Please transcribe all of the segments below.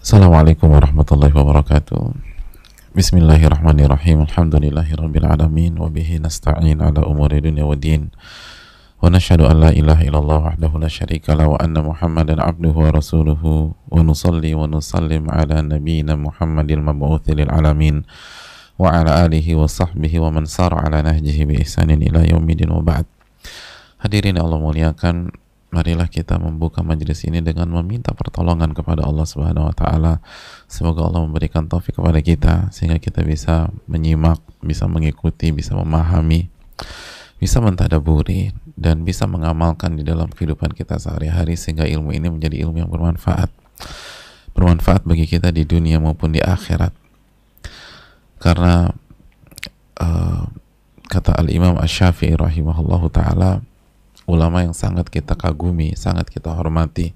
Assalamualaikum warahmatullahi wabarakatuh. Bismillahirrahmanirrahim. Alhamdulillahirabbil alamin wa bihi nasta'in ala umuri dunya waddin. Wa nashhadu an la ilaha illallah wahdahu la syarika lahu wa anna Muhammadan abduhu wa rasuluhu wa nusalli wa nusallim ala nabiyyina Muhammadil mab'utsi lil alamin wa ala alihi wa sahbihi wa man sara ala nahjihi bi ihsanin ila yaumidin wa ba'd. Hadirin Allah muliakan, marilah kita membuka majelis ini dengan meminta pertolongan kepada Allah Subhanahu wa taala. Semoga Allah memberikan taufik kepada kita sehingga kita bisa menyimak, bisa mengikuti, bisa memahami, bisa mentadaburi dan bisa mengamalkan di dalam kehidupan kita sehari-hari sehingga ilmu ini menjadi ilmu yang bermanfaat. Bermanfaat bagi kita di dunia maupun di akhirat. Karena kata Al-Imam Asy-Syafi'i rahimahullahu taala, ulama yang sangat kita kagumi, sangat kita hormati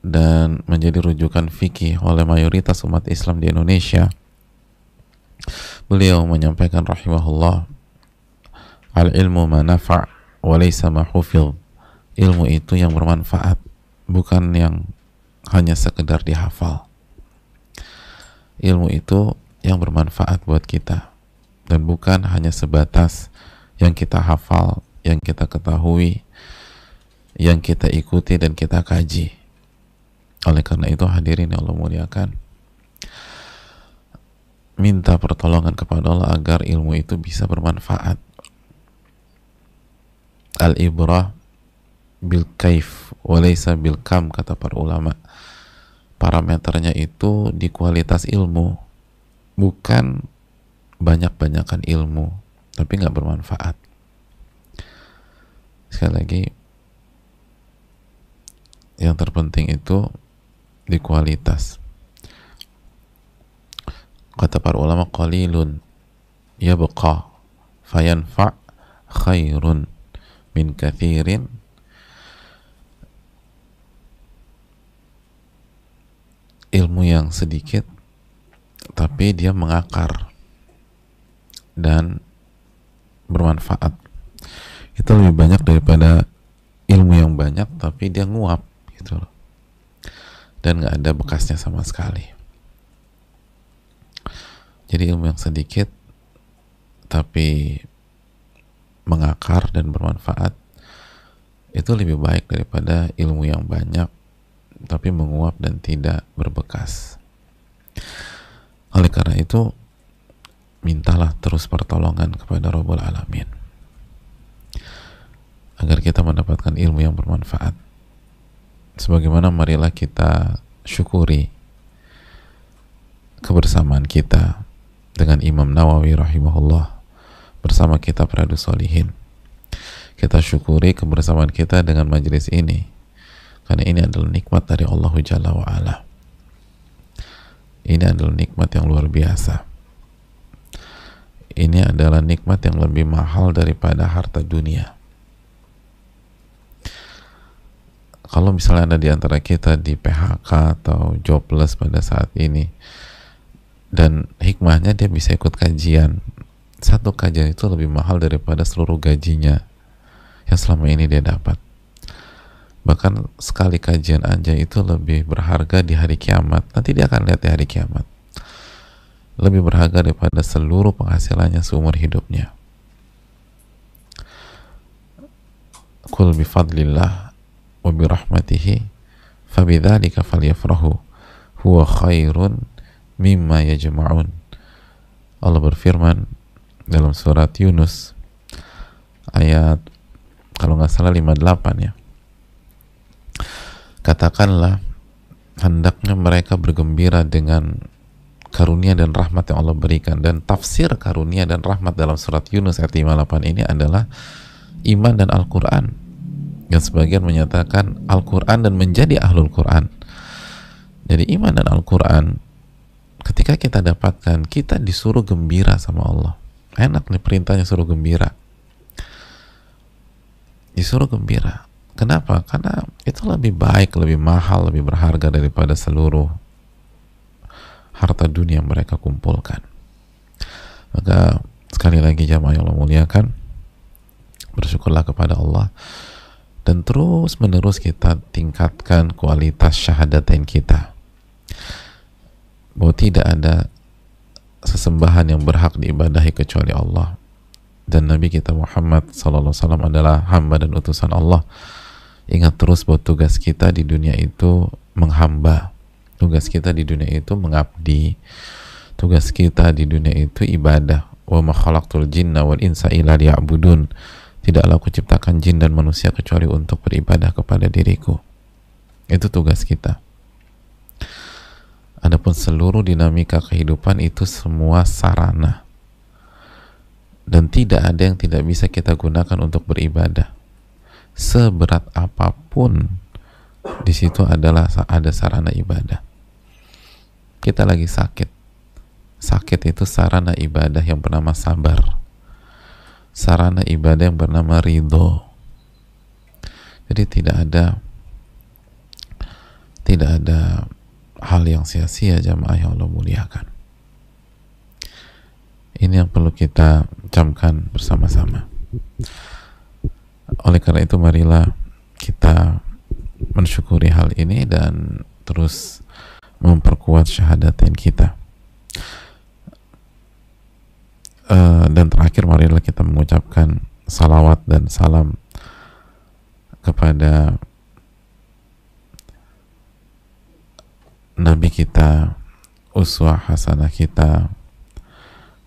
dan menjadi rujukan fikih oleh mayoritas umat Islam di Indonesia. Beliau menyampaikan rahimahullah, al-ilmu ma nafa' wa laysa ma hufidh. Ilmu itu yang bermanfaat, bukan yang hanya sekedar dihafal. Ilmu itu yang bermanfaat buat kita dan bukan hanya sebatas yang kita hafal, yang kita ketahui, yang kita ikuti dan kita kaji. Oleh karena itu hadirin yang Allah muliakan, minta pertolongan kepada Allah agar ilmu itu bisa bermanfaat. Al-ibrah bil kaif walaysa bil kam, kata para ulama. Parameternya itu di kualitas ilmu, bukan banyak-banyakan ilmu tapi nggak bermanfaat. Sekali lagi, yang terpenting itu di kualitas. Kata para ulama, qalilun yabqa fayanfa' khairun min kathirin ilmu yang sedikit tapi dia mengakar dan bermanfaat itu lebih banyak daripada ilmu yang banyak tapi dia nguap gitu loh, dan nggak ada bekasnya sama sekali. Jadi ilmu yang sedikit tapi mengakar dan bermanfaat itu lebih baik daripada ilmu yang banyak tapi menguap dan tidak berbekas. Oleh karena itu, mintalah terus pertolongan kepada Rabbul Alamin agar kita mendapatkan ilmu yang bermanfaat. Sebagaimana marilah kita syukuri kebersamaan kita dengan Imam Nawawi rahimahullah bersama kita Riyadhus Shalihin. Kita syukuri kebersamaan kita dengan majelis ini karena ini adalah nikmat dari Allah Jalla wa Ala. Ini adalah nikmat yang luar biasa. Ini adalah nikmat yang lebih mahal daripada harta dunia. Kalau misalnya ada di antara kita di PHK atau jobless pada saat ini, dan hikmahnya dia bisa ikut kajian, satu kajian itu lebih mahal daripada seluruh gajinya yang selama ini dia dapat. Bahkan sekali kajian aja itu lebih berharga di hari kiamat. Nanti dia akan lihat di hari kiamat, lebih berharga daripada seluruh penghasilannya seumur hidupnya. Qul bifadlillah wa birahmatihi fabidzalika falyafrahu huwa khairun mimma yajma'un. Allah berfirman dalam surat Yunus ayat kalau nggak salah 58 ya. Katakanlah, hendaknya mereka bergembira dengan karunia dan rahmat yang Allah berikan. Dan tafsir karunia dan rahmat dalam surat Yunus ayat 58 ini adalah iman dan Al-Quran. Yang sebagian menyatakan Al-Quran dan menjadi ahlul Quran. Jadi iman dan Al-Quran ketika kita dapatkan, kita disuruh gembira sama Allah. Enak nih perintahnya, suruh gembira. Disuruh gembira. Kenapa? Karena itu lebih baik, lebih mahal, lebih berharga daripada seluruh harta dunia yang mereka kumpulkan. Maka sekali lagi jamaah yang Allah muliakan, bersyukurlah kepada Allah dan terus menerus kita tingkatkan kualitas syahadatain kita. bahwa tidak ada sesembahan yang berhak diibadahi kecuali Allah, dan Nabi kita Muhammad SAW adalah hamba dan utusan Allah. Ingat terus bahwa tugas kita di dunia itu menghamba, tugas kita di dunia itu mengabdi, tugas kita di dunia itu ibadah. Wa ma khalaqtul jinna wal insa illa liya'budun. Tidaklah aku ciptakan jin dan manusia kecuali untuk beribadah kepada diriku. Itu tugas kita. Adapun seluruh dinamika kehidupan itu semua sarana, dan tidak ada yang tidak bisa kita gunakan untuk beribadah. Seberat apapun di situ adalah ada sarana ibadah. Kita lagi sakit. Sakit itu sarana ibadah yang bernama sabar. Sarana ibadah yang bernama ridho. Jadi tidak ada hal yang sia-sia jamaah yang Allah muliakan. Ini yang perlu kita camkan bersama-sama. Oleh karena itu marilah kita mensyukuri hal ini dan terus memperkuat syahadatain kita. Dan terakhir marilah kita mengucapkan salawat dan salam kepada Nabi kita, uswah hasanah kita,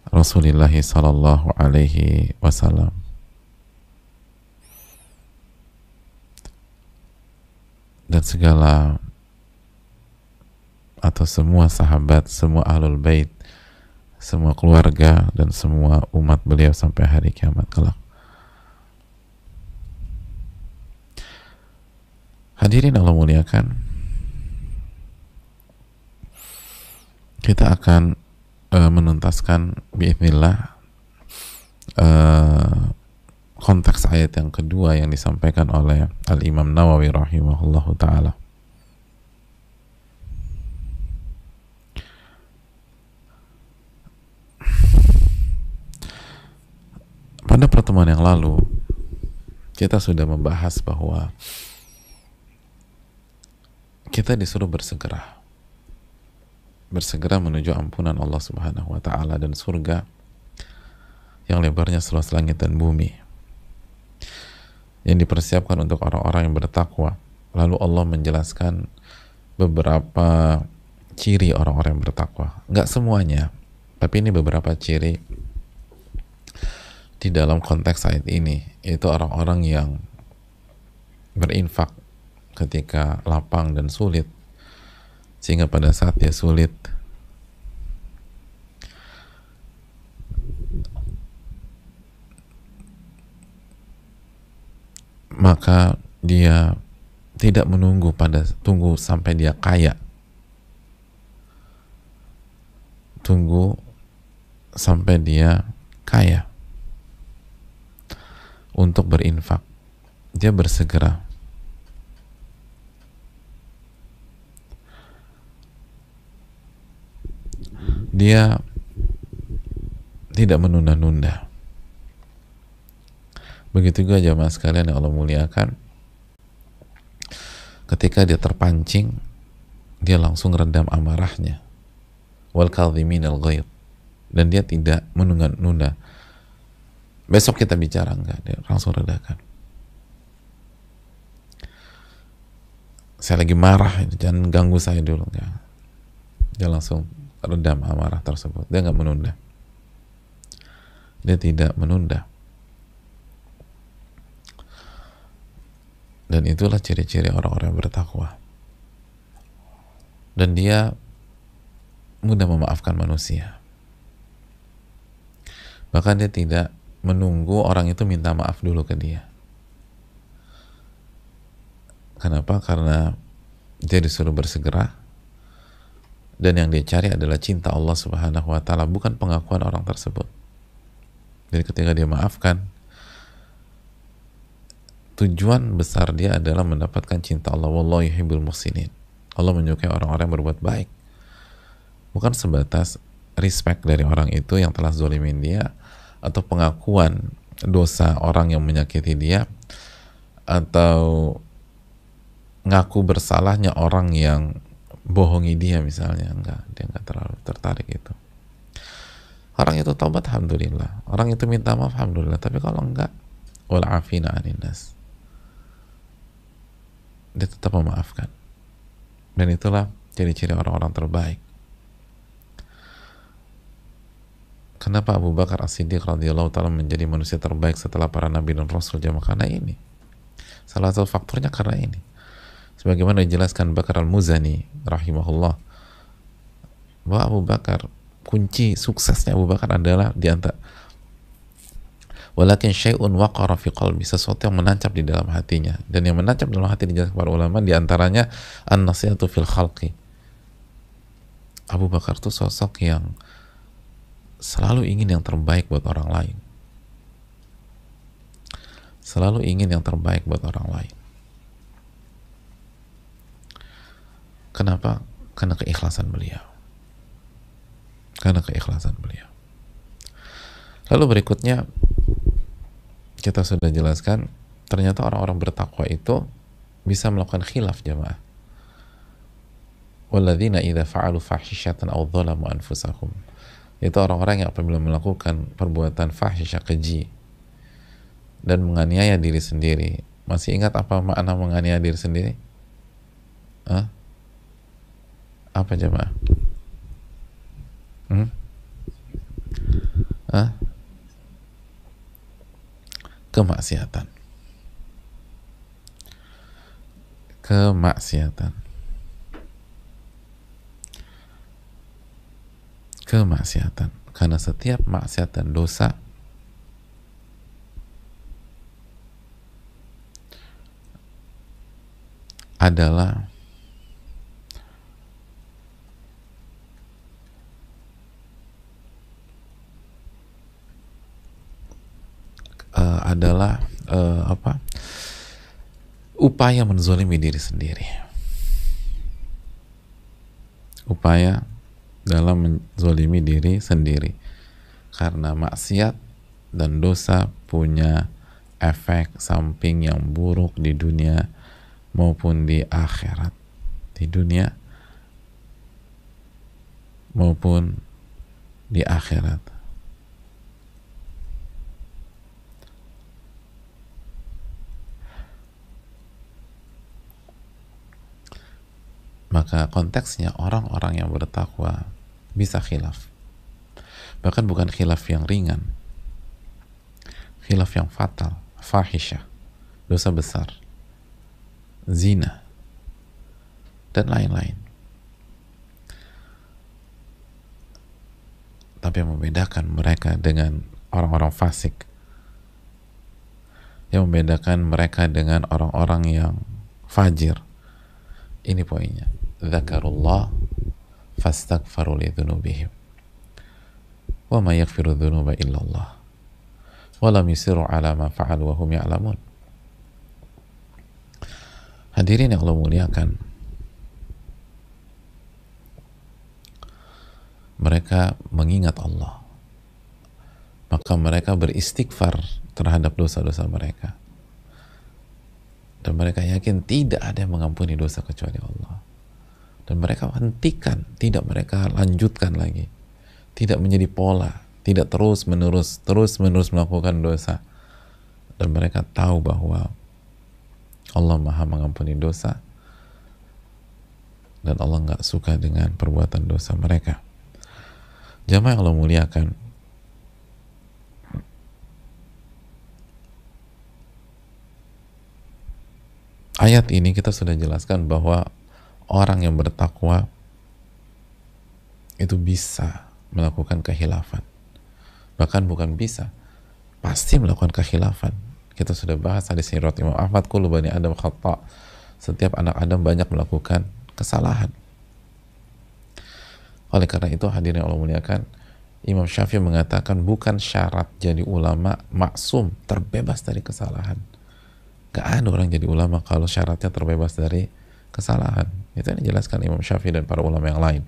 Rasulullah sallallahu alaihi wasallam. Dan segala atau semua sahabat, semua ahlul bait, semua keluarga dan semua umat beliau sampai hari kiamat kelak. Hadirin Allah muliakan, kita akan menuntaskan biiznillah konteks ayat yang kedua yang disampaikan oleh Al-Imam Nawawi rahimahullahu ta'ala. Pada pertemuan yang lalu kita sudah membahas bahwa kita disuruh bersegera menuju ampunan Allah Subhanahu wa ta'ala dan surga yang lebarnya seluas langit dan bumi, yang dipersiapkan untuk orang-orang yang bertakwa. Lalu Allah menjelaskan beberapa ciri orang-orang yang bertakwa. Nggak semuanya, tapi ini beberapa ciri di dalam konteks ayat ini, yaitu orang-orang yang berinfak ketika lapang dan sulit, sehingga pada saat dia sulit maka dia tidak tunggu sampai dia kaya, tunggu sampai dia kaya untuk berinfak. Dia bersegera. Dia tidak menunda-nunda. Begitu juga jamaah sekalian yang Allah muliakan, ketika dia terpancing, dia langsung redam amarahnya. Wal kadhiminal ghaidh. Dan dia tidak menunda-nunda. Besok kita bicara, enggak, dia langsung redakan. Saya lagi marah, jangan ganggu saya dulu, enggak. Dia langsung redam amarah tersebut. Dia enggak menunda. Dia tidak menunda. Dan itulah ciri-ciri orang-orang yang bertakwa. Dan dia mudah memaafkan manusia. Bahkan dia tidak menunggu orang itu minta maaf dulu ke dia. Kenapa? Karena dia disuruh bersegera, dan yang dia cari adalah cinta Allah Subhanahu wa ta'ala, bukan pengakuan orang tersebut. Jadi ketika dia maafkan, tujuan besar dia adalah mendapatkan cinta Allah. Wallahu yuhibbul muhsinin. Allah menyukai orang-orang yang berbuat baik. Bukan sebatas respect dari orang itu yang telah zolimin dia, atau pengakuan dosa orang yang menyakiti dia, atau ngaku bersalahnya orang yang bohongi dia misalnya, enggak, dia enggak terlalu tertarik itu. Orang itu taubat, alhamdulillah. Orang itu minta maaf, alhamdulillah. Tapi kalau enggak, wal afina anin nas, dia tetap memaafkan. Dan itulah ciri-ciri orang-orang terbaik. Kenapa Abu Bakar As-Siddiq radhiyallahu ta'ala menjadi manusia terbaik setelah para nabi dan rasul? Jamaah, karena ini. Salah satu faktornya karena ini. Sebagaimana dijelaskan Bakar Al-Muzani rahimahullah, bahwa Abu Bakar, kunci suksesnya Abu Bakar adalah di antara walakin syai'un waqara fi qalbi, sesuatu yang menancap di dalam hatinya. Dan yang menancap dalam hati dijelaskan para ulama, di antaranya an-nasihatu fil khalqi. Abu Bakar itu sosok yang selalu ingin yang terbaik buat orang lain. Selalu ingin yang terbaik buat orang lain. Kenapa? Karena keikhlasan beliau. Karena keikhlasan beliau. Lalu berikutnya, kita sudah jelaskan, ternyata orang-orang bertakwa itu bisa melakukan khilaf, jamaah. Walladzina idza fa'alu fahishatan aw dzalamu anfusahum. Itu orang-orang yang apabila melakukan perbuatan fahisyah, keji, dan menganiaya diri sendiri. Masih ingat apa makna menganiaya diri sendiri? Hah? Apa jemaah? Hah? Kemaksiatan. Kemaksiatan. Kemaksiatan. Karena setiap maksiat dan dosa adalah upaya menzalimi diri sendiri, upaya dalam menzalimi diri sendiri, karena maksiat dan dosa punya efek samping yang buruk di dunia maupun di akhirat, di dunia maupun di akhirat. Maka konteksnya orang-orang yang bertakwa bisa khilaf. Bahkan bukan khilaf yang ringan, khilaf yang fatal, fahisyah, dosa besar, zina, dan lain-lain. Tapi yang membedakan mereka dengan orang-orang fasik, yang membedakan mereka dengan orang-orang yang fajir, ini poinnya. Dzakarullah fastaghfaru li dzunubihim wa ma yaghfiru dzunuba illallah wa lam yusiru ala ma fa'alu wa hum ya'lamun. Hadirin yang Allah muliakan, mereka mengingat Allah, maka mereka beristighfar terhadap dosa-dosa mereka, dan mereka yakin tidak ada yang mengampuni dosa kecuali Allah. Dan mereka hentikan, tidak mereka lanjutkan lagi, tidak menjadi pola, tidak terus menerus melakukan dosa. Dan mereka tahu bahwa Allah Maha mengampuni dosa, dan Allah nggak suka dengan perbuatan dosa mereka. Jamaah yang Allah muliakan, ayat ini kita sudah jelaskan bahwa orang yang bertakwa itu bisa melakukan kekhilafan. Bahkan bukan bisa, pasti melakukan kekhilafan. Kita sudah bahas hadis riwayat Imam Ahmad, kullu bani Adam khata'. Setiap anak Adam banyak melakukan kesalahan. Oleh karena itu, hadirin Allah muliakan, Imam Syafi'i mengatakan bukan syarat jadi ulama maksum, terbebas dari kesalahan. Gak ada orang jadi ulama kalau syaratnya terbebas dari kesalahan. Itu yang dijelaskan Imam Syafi'i dan para ulama yang lain.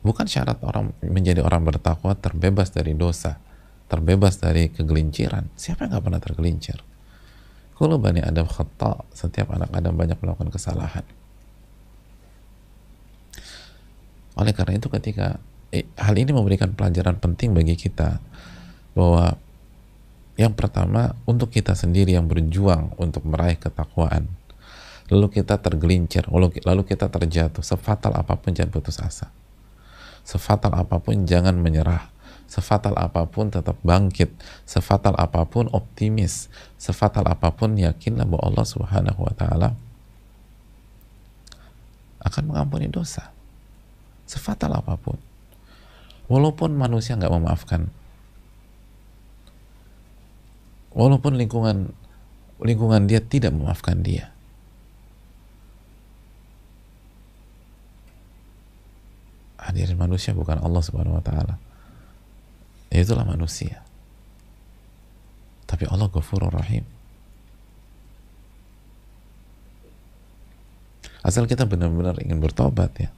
Bukan syarat orang menjadi orang bertakwa terbebas dari dosa, terbebas dari kegelinciran. Siapa yang gak pernah tergelincir? Kullu bani Adam khata', setiap anak Adam banyak melakukan kesalahan. Oleh karena itu ketika hal ini memberikan pelajaran penting bagi kita bahwa yang pertama, untuk kita sendiri yang berjuang untuk meraih ketakwaan, lalu kita tergelincir, lalu kita terjatuh, sefatal apapun jangan putus asa, sefatal apapun jangan menyerah, sefatal apapun tetap bangkit, sefatal apapun optimis, sefatal apapun yakinlah bahwa Allah Subhanahu wa Ta'ala akan mengampuni dosa, sefatal apapun, walaupun manusia nggak memaafkan, walaupun lingkungan dia tidak memaafkan dia. Hadirin, manusia bukan Allah Subhanahu wa Ta'ala, ya itulah manusia, tapi Allah Ghafurur Rahim. Asal kita benar-benar ingin bertobat, ya.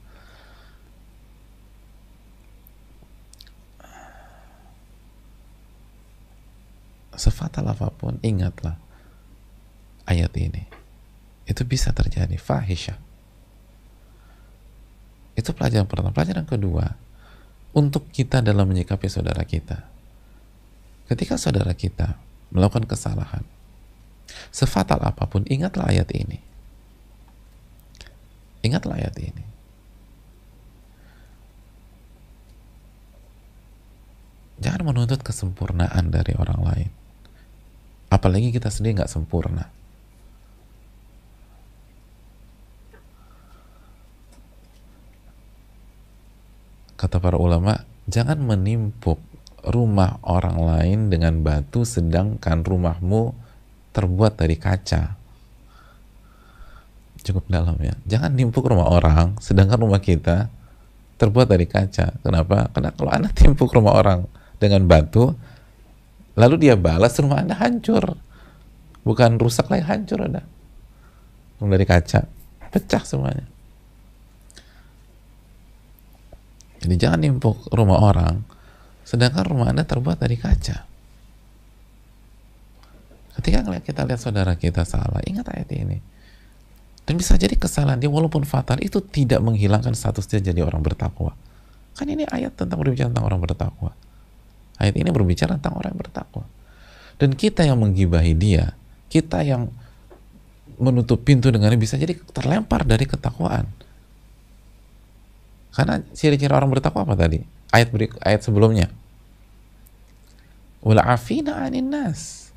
Sefatal apapun, ingatlah ayat ini. Itu bisa terjadi, fahisyah. Itu pelajaran pertama. Pelajaran kedua, untuk kita dalam menyikapi saudara kita. Ketika saudara kita melakukan kesalahan, sefatal apapun, ingatlah ayat ini. Ingatlah ayat ini. Jangan menuntut kesempurnaan dari orang lain. Apalagi kita sendiri nggak sempurna. Kata para ulama, jangan menimpuk rumah orang lain dengan batu sedangkan rumahmu terbuat dari kaca. Cukup dalam, ya. Jangan nimpuk rumah orang sedangkan rumah kita terbuat dari kaca. Kenapa? Karena kalau Anda timpuk rumah orang dengan batu, lalu dia balas, rumah Anda hancur. Bukan rusak lagi, hancur ada. Dari kaca, pecah semuanya. Jadi jangan nimpuk rumah orang sedangkan rumah Anda terbuat dari kaca. Ketika kita lihat saudara kita salah, ingat ayat ini. Dan bisa jadi kesalahan dia walaupun fatal itu tidak menghilangkan status dia jadi orang bertakwa. Kan ini ayat berbicara tentang orang bertakwa. Ayat ini berbicara tentang orang yang bertakwa. Dan kita yang menggibahi dia, kita yang menutup pintu dengannya, bisa jadi terlempar dari ketakwaan. Karena ciri-ciri orang bertakwa apa tadi? Ayat sebelumnya. Wal afina 'anin nas.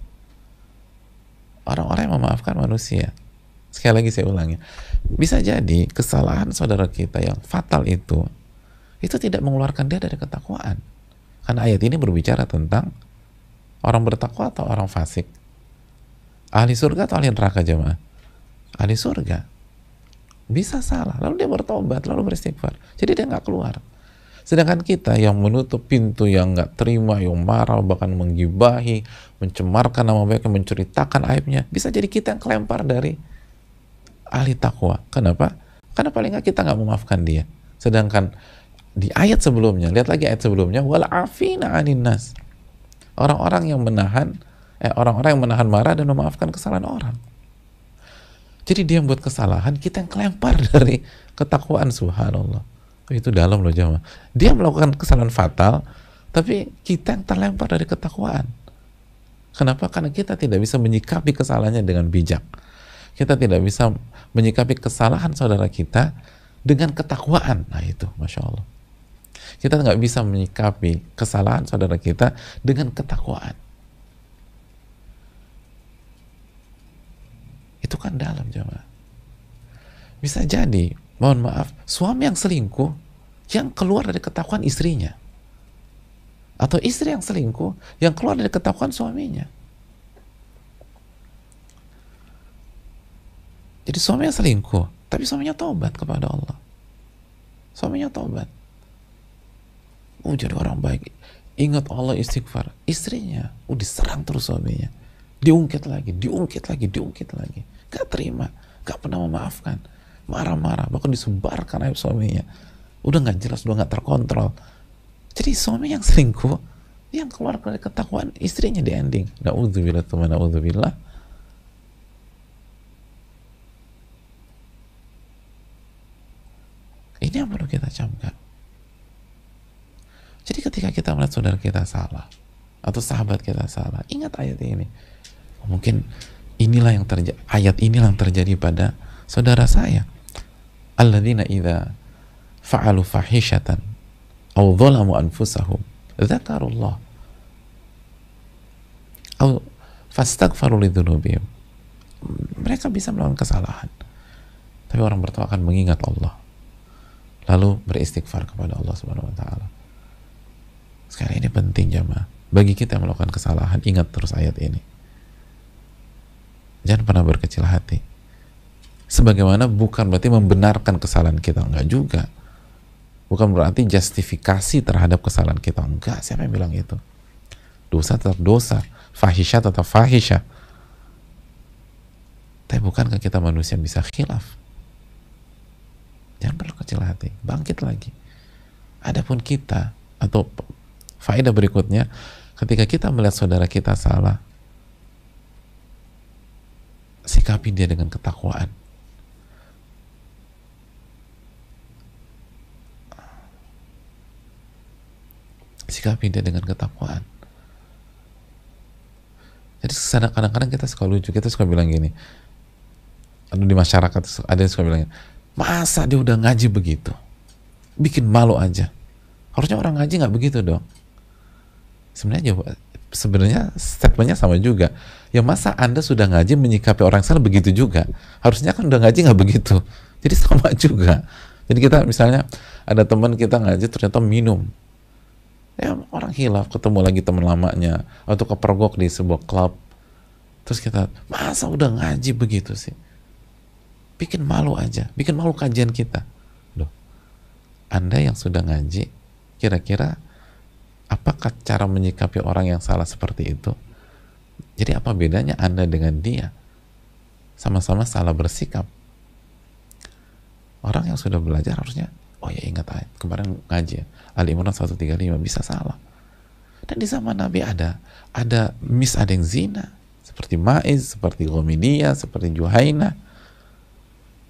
Orang-orang yang memaafkan manusia. Sekali lagi saya ulangi. Bisa jadi kesalahan saudara kita yang fatal itu tidak mengeluarkan dia dari ketakwaan. Karena ayat ini berbicara tentang orang bertakwa atau orang fasik. Ahli surga atau ahli neraka, jemaah? Ahli surga. Bisa salah, lalu dia bertobat, lalu beristighfar. Jadi dia nggak keluar. Sedangkan kita yang menutup pintu, yang nggak terima, yang marah, bahkan menggibahi, mencemarkan nama baiknya, menceritakan aibnya, bisa jadi kita yang kelempar dari ahli takwa. Kenapa? Karena paling nggak kita nggak memaafkan dia. Sedangkan di ayat sebelumnya, lihat lagi ayat sebelumnya, wal afina 'anin nas. Orang-orang yang menahan marah dan memaafkan kesalahan orang. Jadi dia yang buat kesalahan, kita yang kelempar dari ketakwaan, subhanallah. Itu dalam loh, jemaah. Dia melakukan kesalahan fatal, tapi kita yang terlempar dari ketakwaan. Kenapa? Karena kita tidak bisa menyikapi kesalahannya dengan bijak. Kita tidak bisa menyikapi kesalahan saudara kita dengan ketakwaan. Nah itu, Masya Allah. Kita nggak bisa menyikapi kesalahan saudara kita dengan ketakwaan. Itu kan dalam, jemaah. Bisa jadi, mohon maaf, suami yang selingkuh yang keluar dari ketakwaan istrinya, atau istri yang selingkuh yang keluar dari ketakwaan suaminya. Jadi suaminya selingkuh, tapi suaminya taubat kepada Allah. Suaminya taubat. Jadi orang baik, ingat Allah, istighfar. Istrinya diserang terus suaminya, diungkit lagi, gak terima, gak pernah memaafkan, marah-marah, bahkan disebarkan aib suaminya. Udah gak jelas, udah gak terkontrol. Jadi suami yang selingkuh yang keluar dari ketakwaan istrinya di ending. Na'udzubillah, teman, na'udzubillah. Ini yang perlu kita camkan. Jadi ketika kita melihat saudara kita salah atau sahabat kita salah, ingat ayat ini. Mungkin ayat inilah yang terjadi pada saudara saya. Alladzina idza fa'alu fahishatan aw dhalamu anfusahum dzakarullah aw fastaghfaru lidzunubihim. Mereka bisa melakukan kesalahan, tapi orang bertakwa akan mengingat Allah lalu beristighfar kepada Allah Subhanahu wa taala. Sekarang ini penting jamaah. Bagi kita yang melakukan kesalahan, ingat terus ayat ini. Jangan pernah berkecil hati. Sebagaimana bukan berarti membenarkan kesalahan kita, enggak juga. Bukan berarti justifikasi terhadap kesalahan kita, enggak. Siapa yang bilang itu? Dosa tetap dosa, fahisyah tetap fahisyah. Tapi bukankah kita manusia bisa khilaf? Jangan perlu kecil hati, bangkit lagi. Adapun kita, atau faedah berikutnya, ketika kita melihat saudara kita salah, sikapi dia dengan ketakwaan. Sikapi dia dengan ketakwaan. Jadi kadang-kadang kita suka lucu, kita suka bilang gini, di masyarakat ada yang suka bilang, masa dia udah ngaji begitu, bikin malu aja. Harusnya orang ngaji nggak begitu dong. Sebenarnya statementnya sama juga. Ya masa Anda sudah ngaji menyikapi orang salah begitu juga? Harusnya kan udah ngaji nggak begitu. Jadi sama juga. Jadi kita misalnya ada teman kita ngaji ternyata minum. Ya orang hilaf, ketemu lagi teman lamanya atau kepergok di sebuah klub. Terus kita, masa udah ngaji begitu sih? Bikin malu aja, bikin malu kajian kita. Loh, Anda yang sudah ngaji, kira-kira apakah cara menyikapi orang yang salah seperti itu? Jadi apa bedanya Anda dengan dia? Sama-sama salah bersikap. Orang yang sudah belajar harusnya, oh ya ingat ayat kemarin ngaji ya, Al-Imran 135, bisa salah. Dan di zaman Nabi ada yang zina, seperti Ma'iz, seperti Ghamidiyah, seperti Juhaina.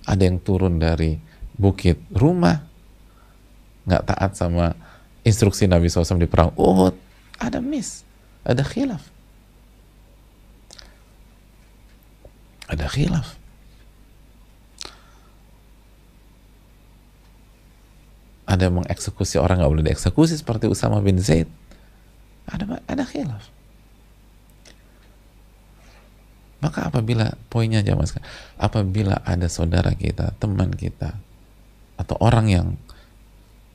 Ada yang turun dari bukit rumah, nggak taat sama instruksi Nabi SAW di perang Uhud. Ada ada khilaf. Ada khilaf. Ada mengeksekusi orang nggak boleh dieksekusi seperti Usama bin Zaid. Ada khilaf. Maka poinnya jamaah sekalian, apabila ada saudara kita, teman kita, atau orang yang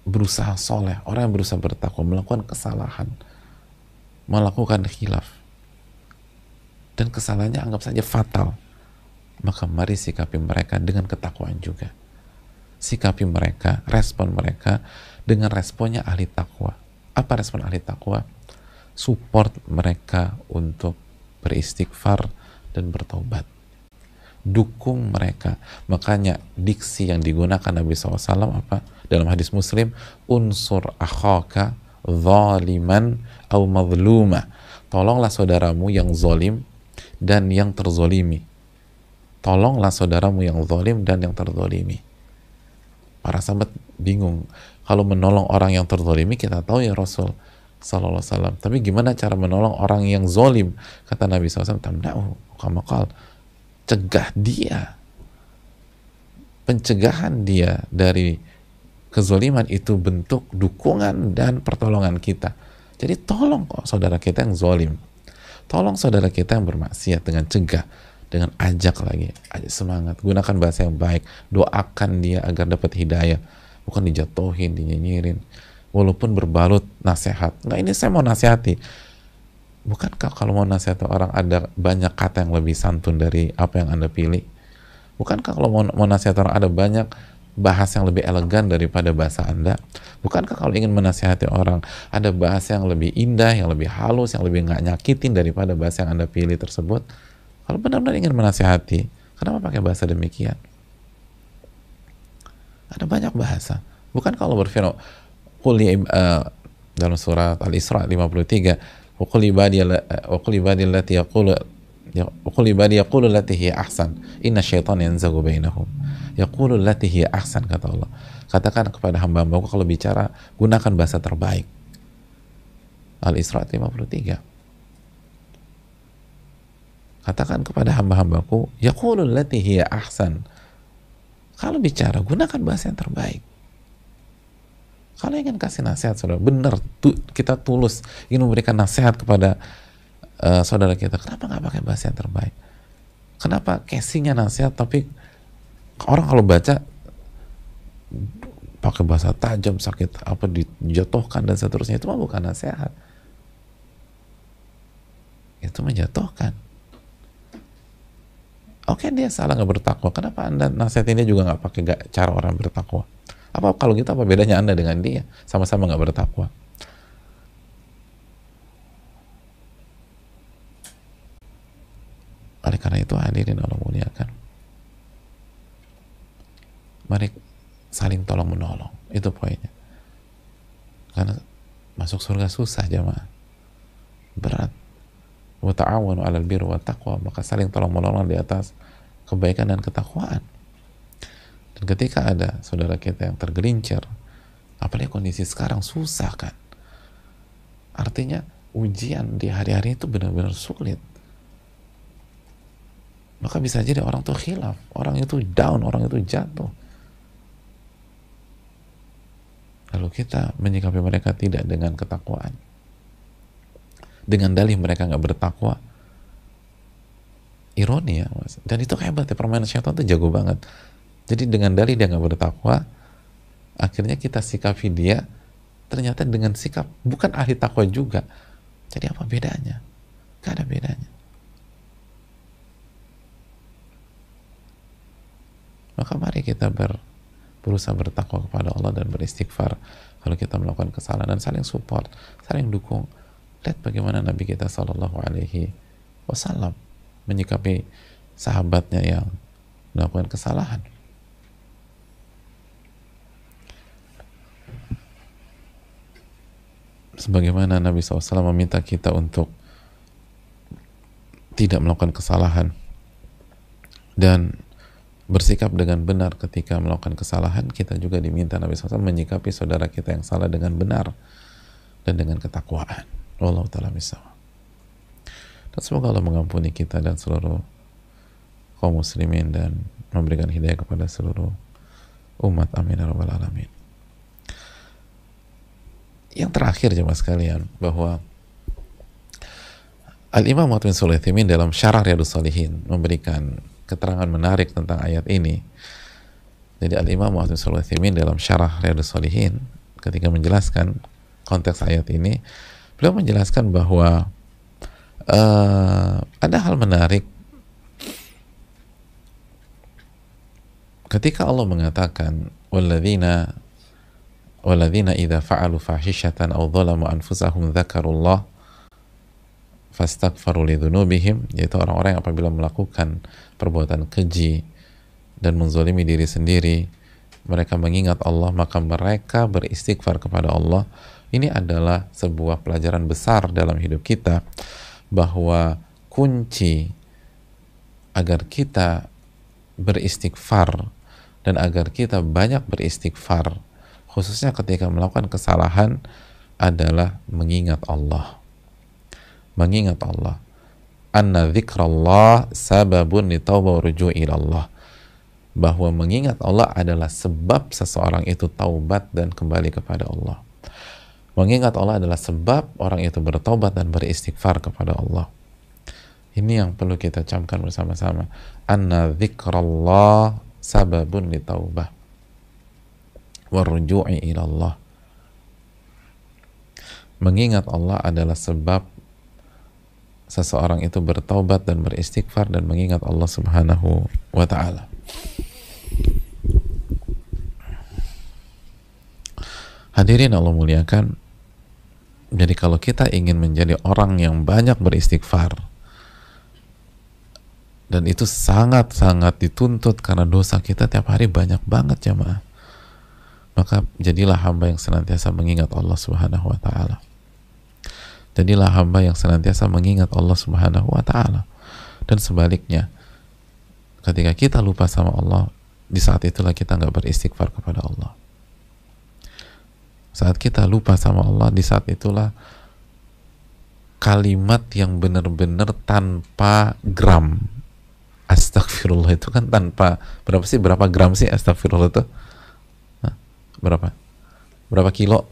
berusaha soleh, orang yang berusaha bertakwa, melakukan kesalahan, melakukan khilaf, dan kesalahannya anggap saja fatal, maka mari sikapi mereka dengan ketakwaan juga. Sikapi mereka, respon mereka dengan responnya ahli takwa. Apa respon ahli takwa? Support mereka untuk beristighfar dan bertobat. Dukung mereka. Makanya diksi yang digunakan Nabi SAW apa? Dalam hadis Muslim, unsur akhaka zaliman au mazluma. Tolonglah saudaramu yang zalim dan yang terzolimi. Tolonglah saudaramu yang zalim dan yang terzolimi. Para sahabat bingung. Kalau menolong orang yang terzolimi, kita tahu ya Rasul Sallallahu Alaihi Wasallam. Tapi gimana cara menolong orang yang zolim? Kata Nabi SAW, tamna'u kamakal, cegah dia. Pencegahan dia dari kezoliman itu bentuk dukungan dan pertolongan kita. Jadi tolong kok saudara kita yang zolim, tolong saudara kita yang bermaksiat dengan cegah, dengan ajak lagi, ajak semangat, gunakan bahasa yang baik, doakan dia agar dapat hidayah, bukan dijatuhin, dinyinyirin, walaupun berbalut nasihat. Nah ini saya mau nasihati. Bukankah kalau mau nasihati orang ada banyak kata yang lebih santun dari apa yang Anda pilih? Bukankah kalau mau nasihati orang ada banyak bahasa yang lebih elegan daripada bahasa Anda? Bukankah kalau ingin menasihati orang ada bahasa yang lebih indah, yang lebih halus, yang lebih nggak nyakitin daripada bahasa yang Anda pilih tersebut? Kalau benar-benar ingin menasihati, kenapa pakai bahasa demikian? Ada banyak bahasa. Bukan kalau berfirman dalam surat Al-Isra 53, wa qul ibadi allati yaqulu allati hiya ahsan inna syaitana yanzagu bainahum yaqulu allati hiya ahsan, kata Allah. Katakan kepada hamba-hambaku kalau bicara gunakan bahasa terbaik. Al-Isra 53. Katakan kepada hamba-hambaku, yaqulul lati hiya ahsan. Kalau bicara, gunakan bahasa yang terbaik. Kalau ingin kasih nasihat, saudara, benar, kita tulus ingin memberikan nasihat kepada saudara kita, kenapa nggak pakai bahasa yang terbaik? Kenapa casingnya nasihat, tapi orang kalau baca pakai bahasa tajam, sakit, apa dijatuhkan dan seterusnya, itu mah bukan nasihat. Itu menjatuhkan. Oke, dia salah nggak bertakwa. Kenapa Anda nasihatin dia juga nggak pakai cara orang bertakwa? Apa kalau gitu, apa bedanya Anda dengan dia? Sama-sama nggak bertakwa. Oleh karena itu, hadirin Allah muliakan, mari saling tolong menolong. Itu poinnya. Karena masuk surga susah, jamaah, berat. Wa ta'awanu 'alal birri wat taqwa, maka saling tolong menolong di atas kebaikan dan ketakwaan. Dan ketika ada saudara kita yang tergelincir, apalagi kondisi sekarang susah kan, artinya ujian di hari-hari itu benar-benar sulit, maka bisa jadi orang tuh khilaf, orang itu down, orang itu jatuh, lalu kita menyikapi mereka tidak dengan ketakwaan, dengan dalih mereka nggak bertakwa. Ironi ya, Mas. Dan itu hebat ya, permainan syaitan tuh jago banget. Jadi dengan dalih dia nggak bertakwa, akhirnya kita sikapi dia ternyata dengan sikap bukan ahli takwa juga. Jadi apa bedanya? Gak ada bedanya. Maka mari kita berusaha bertakwa kepada Allah dan beristighfar kalau kita melakukan kesalahan, dan saling support, saling dukung. Lihat bagaimana Nabi kita Shallallahu Alaihi Wasallam menyikapi sahabatnya yang melakukan kesalahan. Sebagaimana Nabi SAW meminta kita untuk tidak melakukan kesalahan dan bersikap dengan benar ketika melakukan kesalahan, kita juga diminta Nabi SAW menyikapi saudara kita yang salah dengan benar dan dengan ketakwaan. Wallahu ta'ala bisawab. Dan semoga Allah mengampuni kita dan seluruh kaum muslimin dan memberikan hidayah kepada seluruh umat. Amin ya rabbal alamin. Yang terakhir jemaah sekalian, bahwa Al-Imam Muhammad bin Shalih Al-Utsaimin dalam Syarah Riyadhus Shalihin memberikan keterangan menarik tentang ayat ini. Jadi Al-Imam Muhammad bin Shalih Al-Utsaimin dalam Syarah Riyadhus Shalihin ketika menjelaskan konteks ayat ini, beliau menjelaskan bahwa ada hal menarik ketika Allah mengatakan walladzina idza fa'alu fahishatan aw dhalamu anfusahum dzakarullah fastaghfaru lidzunubihim, yaitu orang-orang yang apabila melakukan perbuatan keji dan menzalimi diri sendiri, mereka mengingat Allah, maka mereka beristighfar kepada Allah. Ini adalah sebuah pelajaran besar dalam hidup kita, bahwa kunci agar kita beristighfar dan agar kita banyak beristighfar, khususnya ketika melakukan kesalahan, adalah mengingat Allah. Mengingat Allah. Anna dzikrallah sababun litauba wa ruju' ilallah. Bahwa mengingat Allah adalah sebab seseorang itu taubat dan kembali kepada Allah. Mengingat Allah adalah sebab orang itu bertaubat dan beristighfar kepada Allah. Ini yang perlu kita camkan bersama-sama. Anna dzikrallah sababun litaubah warruju'i ilallah. Mengingat Allah adalah sebab seseorang itu bertaubat dan beristighfar dan mengingat Allah Subhanahu wa ta'ala. Hadirin Allah muliakan, jadi kalau kita ingin menjadi orang yang banyak beristighfar, dan itu sangat-sangat dituntut karena dosa kita tiap hari banyak banget jamaah, maka jadilah hamba yang senantiasa mengingat Allah Subhanahu wa ta'ala. Jadilah hamba yang senantiasa mengingat Allah Subhanahu wa ta'ala. Dan sebaliknya, ketika kita lupa sama Allah, di saat itulah kita nggak beristighfar kepada Allah. Saat kita lupa sama Allah, di saat itulah kalimat yang benar-benar tanpa gram. Astagfirullah itu kan tanpa, berapa gram sih astagfirullah itu? Hah? Berapa kilo?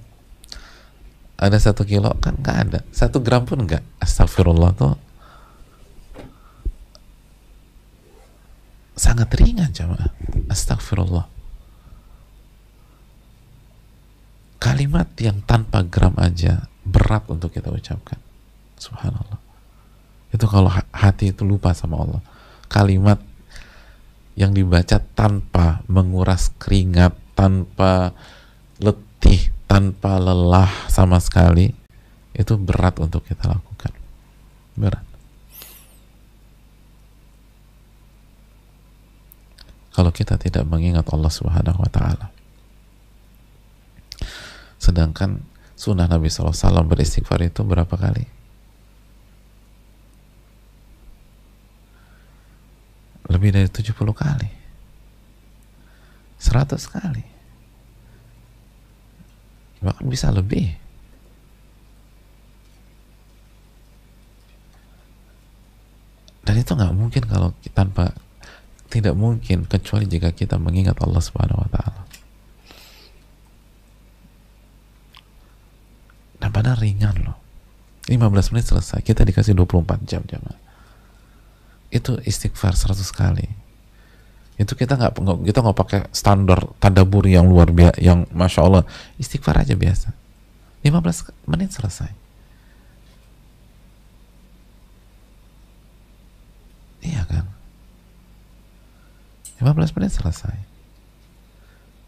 Ada 1 kilo? Kan nggak ada. 1 gram pun nggak. Astagfirullah tuh sangat ringan jamaah. Astagfirullah. Kalimat yang tanpa gram aja berat untuk kita ucapkan. Subhanallah. Itu kalau hati itu lupa sama Allah. Kalimat yang dibaca tanpa menguras keringat, tanpa letih, tanpa lelah sama sekali, itu berat untuk kita lakukan. Berat. Kalau kita tidak mengingat Allah Subhanahu wa Ta'ala. Sedangkan sunnah Nabi SAW beristighfar itu berapa kali? Lebih dari 70 kali, 100 kali, bahkan bisa lebih. Dan itu nggak mungkin kalau tidak mungkin kecuali jika kita mengingat Allah Subhanahu wa Ta'ala. Dan padahal ringan loh, 15 menit selesai, kita dikasih 24 jam jamaah. Itu istighfar 100 kali. Itu kita nggak pakai standar tadabbur yang luar biasa, yang masya Allah. Istighfar aja biasa, 15 menit selesai. Iya kan, 15 menit selesai.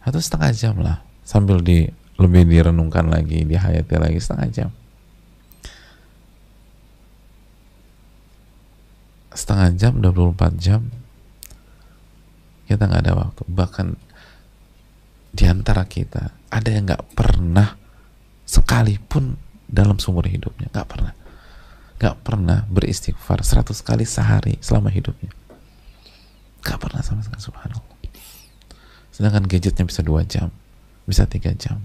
Atau setengah jam lah, sambil lebih direnungkan lagi, dihayati lagi, setengah jam. Setengah jam, 24 jam, kita nggak ada waktu. Bahkan diantara kita ada yang nggak pernah sekalipun dalam seumur hidupnya, nggak pernah beristighfar 100 kali sehari selama hidupnya, nggak pernah sama sekali. Subhanallah. Sedangkan gadgetnya bisa 2 jam, bisa 3 jam.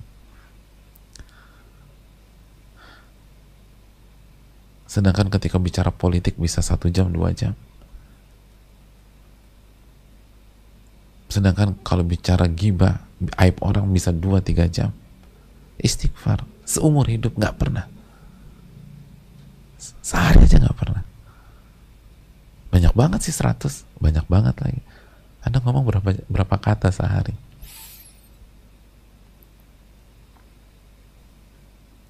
Sedangkan ketika bicara politik bisa 1 jam, 2 jam. Sedangkan kalau bicara ghibah, aib orang bisa 2-3 jam. Istighfar seumur hidup nggak pernah. Sehari aja nggak pernah. Banyak banget sih 100, banyak banget lagi. Anda ngomong berapa kata sehari?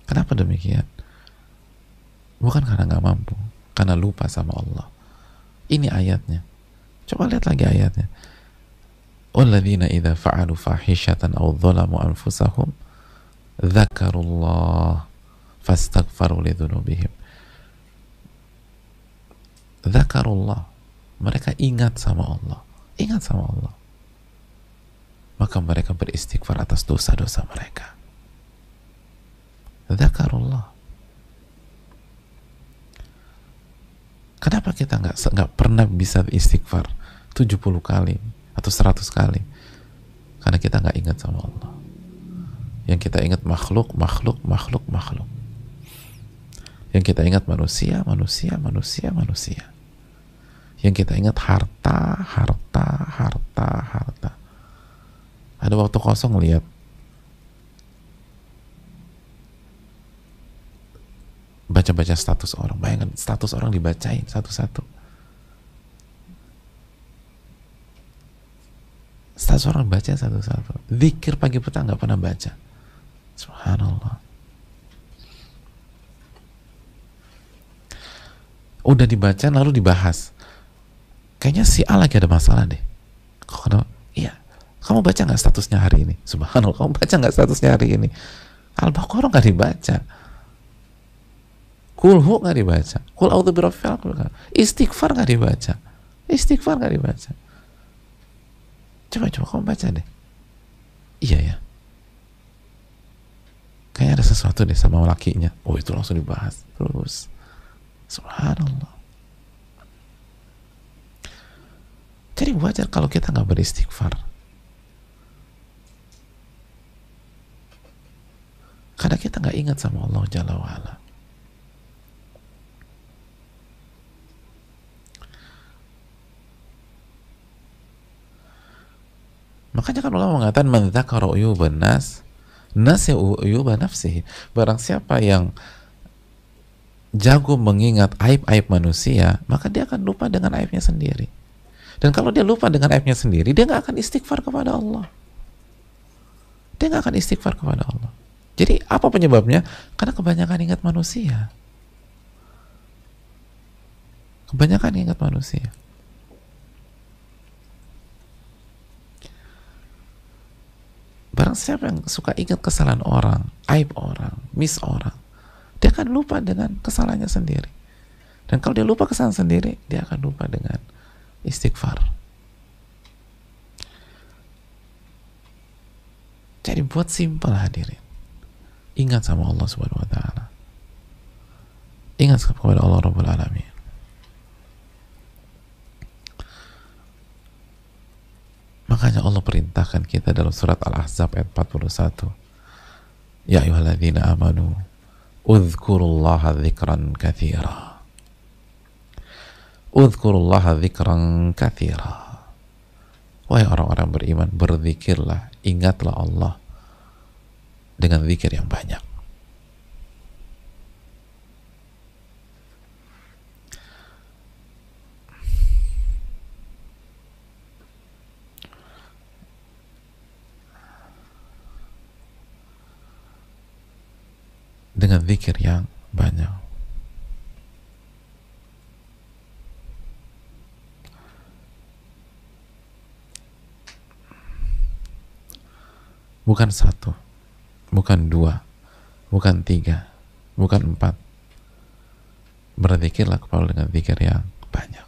Kenapa demikian? Bukan karena nggak mampu, karena lupa sama Allah. Ini ayatnya. Coba lihat lagi ayatnya. Walladzina idza fa'alu fahishatan aw dzalamu anfusahum dzakarullah fastaghfaru lidzunubihim. Dzakarullah, mereka ingat sama Allah, maka mereka beristighfar atas dosa-dosa mereka. Dzakarullah. Kenapa kita nggak pernah bisa istighfar 70 kali atau 100 kali? Karena kita nggak ingat sama Allah. Yang kita ingat makhluk. Yang kita ingat manusia. Yang kita ingat harta. Ada waktu kosong lihat baca-baca status orang. Bayangkan status orang dibacain satu-satu. Status orang baca satu-satu. Zikir pagi petang nggak pernah baca. Subhanallah. Udah dibaca lalu dibahas. Kayaknya si A lagi ada masalah deh. Kenapa? Iya. Kamu baca nggak statusnya hari ini? Subhanallah. Kamu baca nggak statusnya hari ini? Al-Baqarah nggak dibaca. Kulhu nggak dibaca, Kul a'udzu birabbil falaq, istighfar nggak dibaca, Coba kamu baca deh. Iya ya, kayaknya ada sesuatu deh sama lakinya. Oh, itu langsung dibahas terus. Subhanallah. Jadi wajar kalau kita nggak beristighfar, karena kita nggak ingat sama Allah Jalla wa'ala. Makanya kan ulama mengatakan man dzakara uyuban nas nasiya uyuba nafsihi. Barang siapa yang jago mengingat aib-aib manusia, maka dia akan lupa dengan aibnya sendiri. Dan kalau dia lupa dengan aibnya sendiri, dia nggak akan istighfar kepada Allah. Dia nggak akan istighfar kepada Allah. Jadi apa penyebabnya? Karena kebanyakan ingat manusia. Kebanyakan ingat manusia. Barang siapa yang suka ingat kesalahan orang, aib orang, miss orang, dia akan lupa dengan kesalahannya sendiri. Dan kalau dia lupa kesalahan sendiri, dia akan lupa dengan istighfar. Jadi buat simpel hadirin, ingat sama Allah Subhanahu wa taala. Ingat kepada Allah Rabbul Alamin. Makanya Allah perintahkan kita dalam surat Al-Ahzab ayat 41. Ya ayyuhalladzina amanu udhkurullaha dzikran katsira. Udhkurullaha dzikran katsira. Wahai orang-orang beriman, berzikirlah, ingatlah Allah dengan zikir yang banyak. Dengan zikir yang banyak. Bukan satu, bukan dua, bukan tiga, bukan empat. Berzikirlah kepada Allah dengan zikir yang banyak.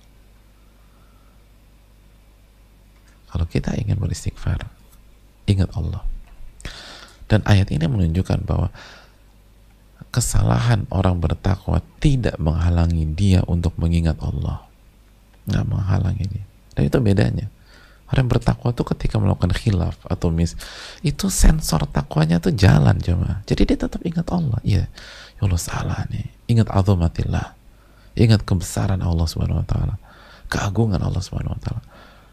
Kalau kita ingin beristighfar, ingat Allah. Dan ayat ini menunjukkan bahwa kesalahan orang bertakwa tidak menghalangi dia untuk mengingat Allah. Nggak menghalangi dia. Dan itu bedanya. Orang yang bertakwa tuh ketika melakukan khilaf atau itu sensor takwanya tuh jalan jemaah. Jadi dia tetap ingat Allah. Iya, ya Allah salah nih. Ingat azumatillah. Ingat kebesaran Allah Subhanahu wa taala. Keagungan Allah Subhanahu wa taala.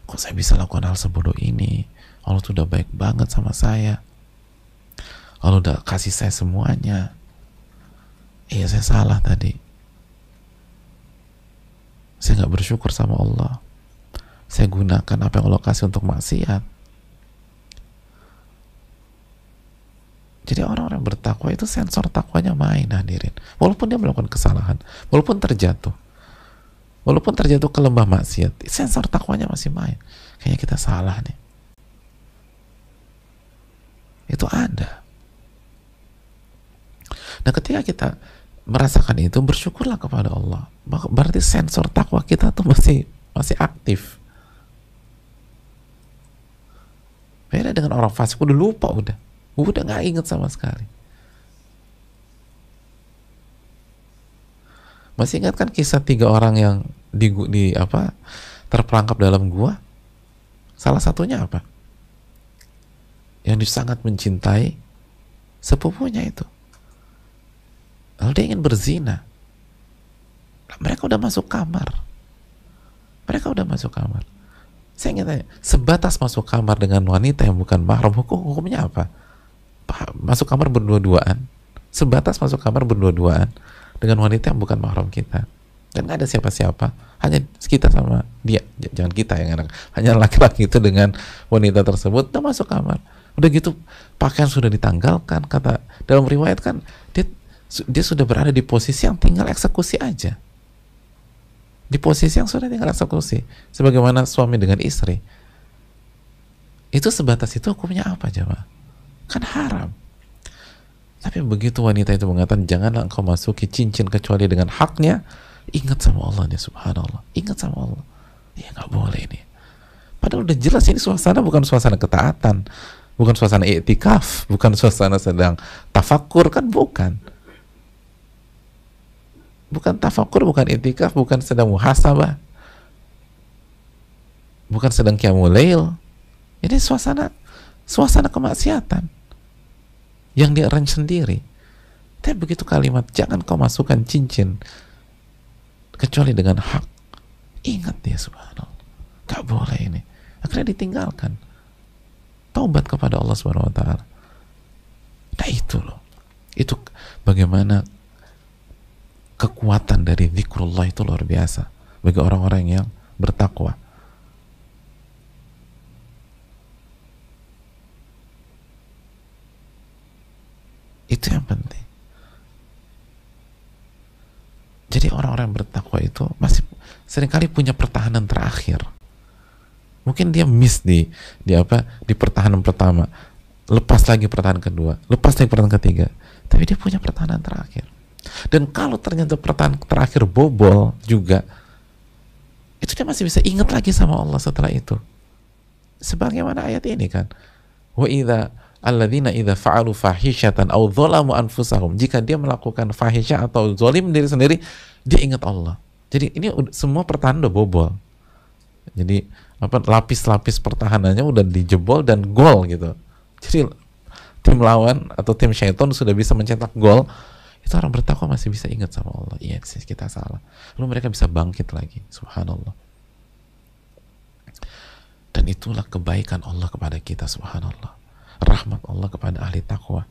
Kok saya bisa lakukan hal sebodoh ini? Allah tuh udah baik banget sama saya. Allah udah kasih saya semuanya. Iya, saya salah tadi. Saya nggak bersyukur sama Allah. Saya gunakan apa yang Allah kasih untuk maksiat. Jadi orang-orang bertakwa itu sensor takwanya main hadirin. Walaupun dia melakukan kesalahan, walaupun terjatuh ke lembah maksiat, sensor takwanya masih main. Kayaknya kita salah nih. Itu ada. Nah ketika kita merasakan itu, bersyukurlah kepada Allah. Berarti sensor takwa kita tuh masih aktif. Beda dengan orang fasik, udah lupa, udah nggak inget sama sekali. Masih ingat kan kisah 3 orang yang terperangkap dalam gua? Salah satunya apa? Yang dia sangat mencintai sepupunya itu. Lalu dia ingin berzina. Mereka udah masuk kamar. Saya ingin tanya, sebatas masuk kamar dengan wanita yang bukan mahram, hukumnya apa? Masuk kamar berdua-duaan, sebatas masuk kamar berdua-duaan dengan wanita yang bukan mahram kita, dan nggak ada siapa-siapa, hanya kita sama dia, jangan kita yang enak, hanya laki-laki itu dengan wanita tersebut, udah masuk kamar, udah gitu pakaian sudah ditanggalkan, kata dalam riwayat kan dia sudah berada di posisi yang tinggal eksekusi aja. Di posisi yang sudah tinggal eksekusi, sebagaimana suami dengan istri. Itu sebatas itu hukumnya apa jemaah? Kan haram. Tapi begitu wanita itu mengatakan janganlah engkau masuki cincin kecuali dengan haknya, ingat sama Allah nih, subhanallah, ingat sama Allah. Ya nggak boleh ini. Padahal udah jelas ini suasana bukan suasana ketaatan, bukan suasana i'tikaf, bukan suasana sedang tafakur, kan bukan. Bukan tafakur, bukan i'tikaf, bukan sedang muhasabah, bukan sedang qiyamul lail. Ini suasana kemaksiatan yang dia arrange sendiri. Tapi begitu kalimat jangan kau masukkan cincin kecuali dengan hak, ingat dia, subhanallah, gak boleh ini. Akhirnya ditinggalkan. taubat kepada Allah Subhanahu wa taala. Nah itu loh. Itu bagaimana kekuatan dari zikrullah itu luar biasa bagi orang-orang yang bertakwa. Itu yang penting. Jadi orang-orang yang bertakwa itu masih seringkali punya pertahanan terakhir. Mungkin dia miss di pertahanan pertama, lepas lagi pertahanan kedua, lepas lagi pertahanan ketiga, tapi dia punya pertahanan terakhir. Dan kalau ternyata pertahanan terakhir bobol juga, itu dia masih bisa ingat lagi sama Allah setelah itu. Sebagaimana ayat ini kan, wa idza alladzina idza fa'alu fahishatan aw dzalamu anfusahum, jika dia melakukan fahisyah atau zalim diri sendiri, dia ingat Allah. Jadi ini semua pertahanan udah bobol. Jadi lapis-lapis pertahanannya udah dijebol dan gol gitu. Jadi tim lawan atau tim syaitan sudah bisa mencetak gol, itu orang bertakwa masih bisa ingat sama Allah. Iya sih, kita salah. Lalu mereka bisa bangkit lagi. Subhanallah. Dan itulah kebaikan Allah kepada kita. Subhanallah. Rahmat Allah kepada ahli takwa.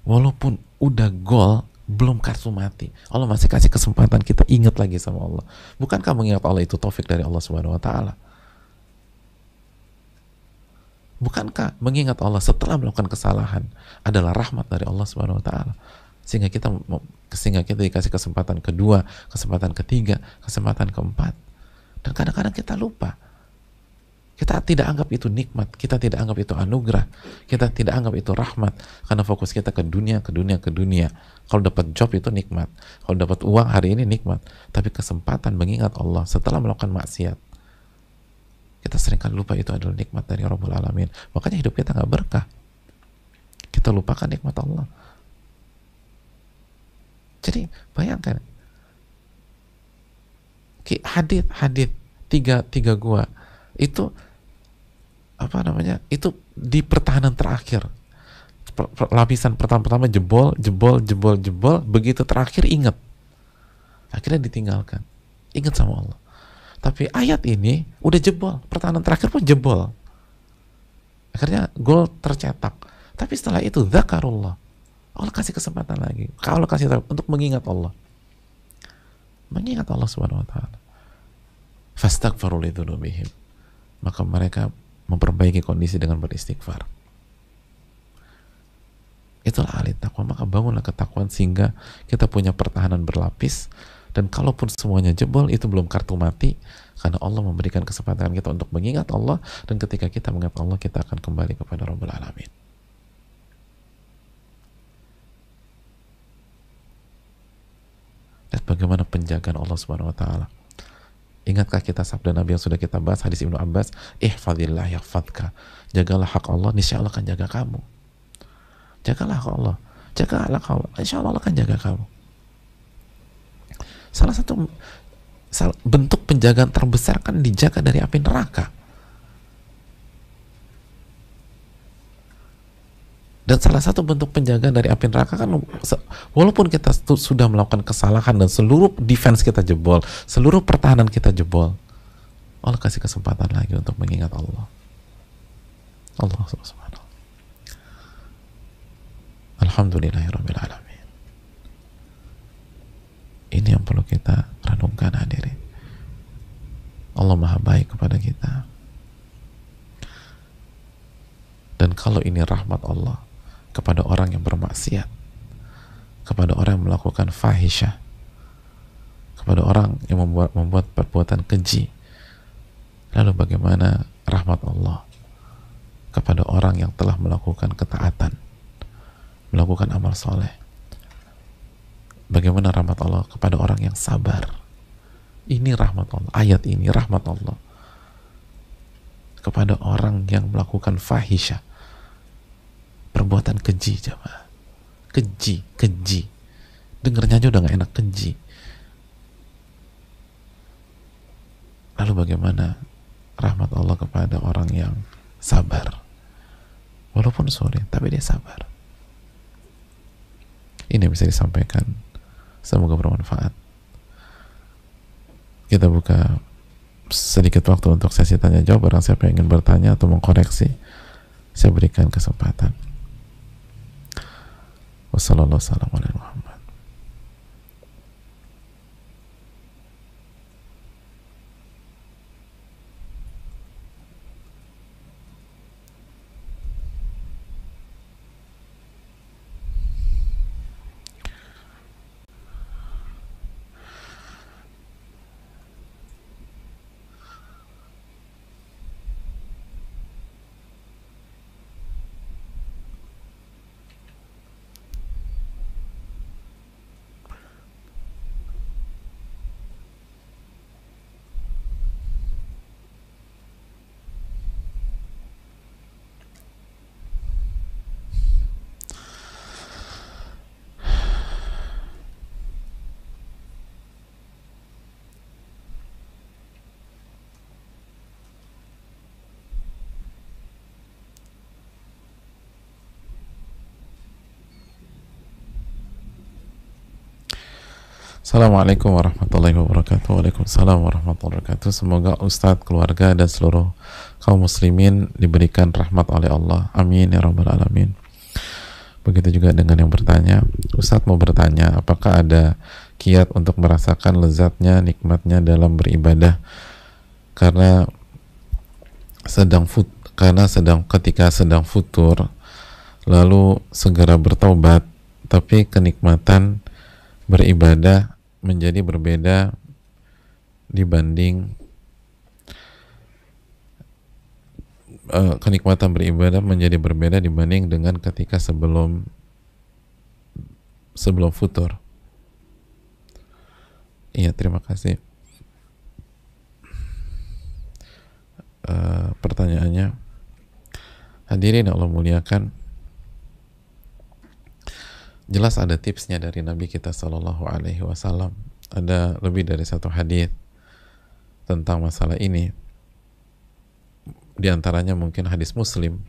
Walaupun udah gol, belum kartu mati, Allah masih kasih kesempatan kita ingat lagi sama Allah. Bukankah mengingat Allah itu taufik dari Allah Subhanahu wa taala? Bukankah mengingat Allah setelah melakukan kesalahan adalah rahmat dari Allah Subhanahu wa taala? Sehingga kita dikasih kesempatan kedua, kesempatan ketiga, kesempatan keempat. Dan kadang-kadang kita lupa. Kita tidak anggap itu nikmat, kita tidak anggap itu anugerah, kita tidak anggap itu rahmat, karena fokus kita ke dunia. Kalau dapat job itu nikmat, kalau dapat uang hari ini nikmat, tapi kesempatan mengingat Allah setelah melakukan maksiat, kita seringkali lupa itu adalah nikmat dari Rabbul Alamin. Makanya hidup kita nggak berkah. Kita lupakan nikmat Allah. Jadi bayangkan, hadith tiga gua itu itu di pertahanan terakhir, lapisan pertama jebol, begitu terakhir ingat, akhirnya ditinggalkan, ingat sama Allah. Tapi ayat ini udah jebol, pertahanan terakhir pun jebol, akhirnya gol tercetak. Tapi setelah itu zakarullah, Allah kasih kesempatan lagi, Allah kasih tahu untuk mengingat Allah Subhanahu wa taala. Fastaghfiru lidzunubihim, maka mereka memperbaiki kondisi dengan beristighfar. Itulah ahli takwa. Maka bangunlah ketakwaan sehingga kita punya pertahanan berlapis, dan kalaupun semuanya jebol, itu belum kartu mati, karena Allah memberikan kesempatan kita untuk mengingat Allah, dan ketika kita mengingat Allah, kita akan kembali kepada Rabbul Alamin. Lihat bagaimana penjagaan Allah Subhanahu wa taala. Ingatkah kita sabda Nabi yang sudah kita bahas, hadis Ibnu Abbas, ihfadillah yahfadka, jagalah hak Allah, niscaya Allah akan jaga kamu. Jagalah hak Allah, jagalah hak Allah, insya Allah akan jaga kamu. Salah satu bentuk penjagaan terbesar kan dijaga dari api neraka. Dan salah satu bentuk penjagaan dari api neraka kan, walaupun kita sudah melakukan kesalahan dan seluruh defense kita jebol, seluruh pertahanan kita jebol, Allah kasih kesempatan lagi untuk mengingat Allah. Allah subhanahu. Alhamdulillahirabbil alamin. Ini yang perlu kita renungkan, hadirin. Allah maha baik kepada kita. Dan kalau ini rahmat Allah kepada orang yang bermaksiat, kepada orang yang melakukan fahisyah, kepada orang yang membuat perbuatan keji, lalu bagaimana rahmat Allah kepada orang yang telah melakukan ketaatan, melakukan amal soleh? Bagaimana rahmat Allah kepada orang yang sabar? Ini rahmat Allah. Ayat ini rahmat Allah kepada orang yang melakukan fahisyah, perbuatan keji, jemaah. Keji. Dengernya aja udah gak enak, keji. Lalu bagaimana rahmat Allah kepada orang yang sabar? Walaupun sulit, tapi dia sabar. Ini bisa disampaikan. Semoga bermanfaat. Kita buka sedikit waktu untuk sesi tanya jawab. Barang siapa yang ingin bertanya atau mengkoreksi, saya berikan kesempatan. Wassalamualaikum warahmatullahi wabarakatuh. Assalamualaikum warahmatullahi wabarakatuh. Waalaikumsalam warahmatullahi wabarakatuh. Semoga Ustadz, keluarga, dan seluruh kaum muslimin diberikan rahmat oleh Allah. Amin ya rabbal alamin. Begitu juga dengan yang bertanya. Ustadz mau bertanya, apakah ada kiat untuk merasakan lezatnya, nikmatnya dalam beribadah karena ketika sedang futur lalu segera bertaubat, tapi kenikmatan beribadah menjadi berbeda dibanding kenikmatan beribadah menjadi berbeda dibanding dengan ketika sebelum futur. Iya, terima kasih. Pertanyaannya, hadirin yang Allah muliakan, jelas ada tipsnya dari Nabi kita Shallallahu Alaihi Wasallam. Ada lebih dari satu hadis tentang masalah ini. Di antaranya mungkin hadis Muslim,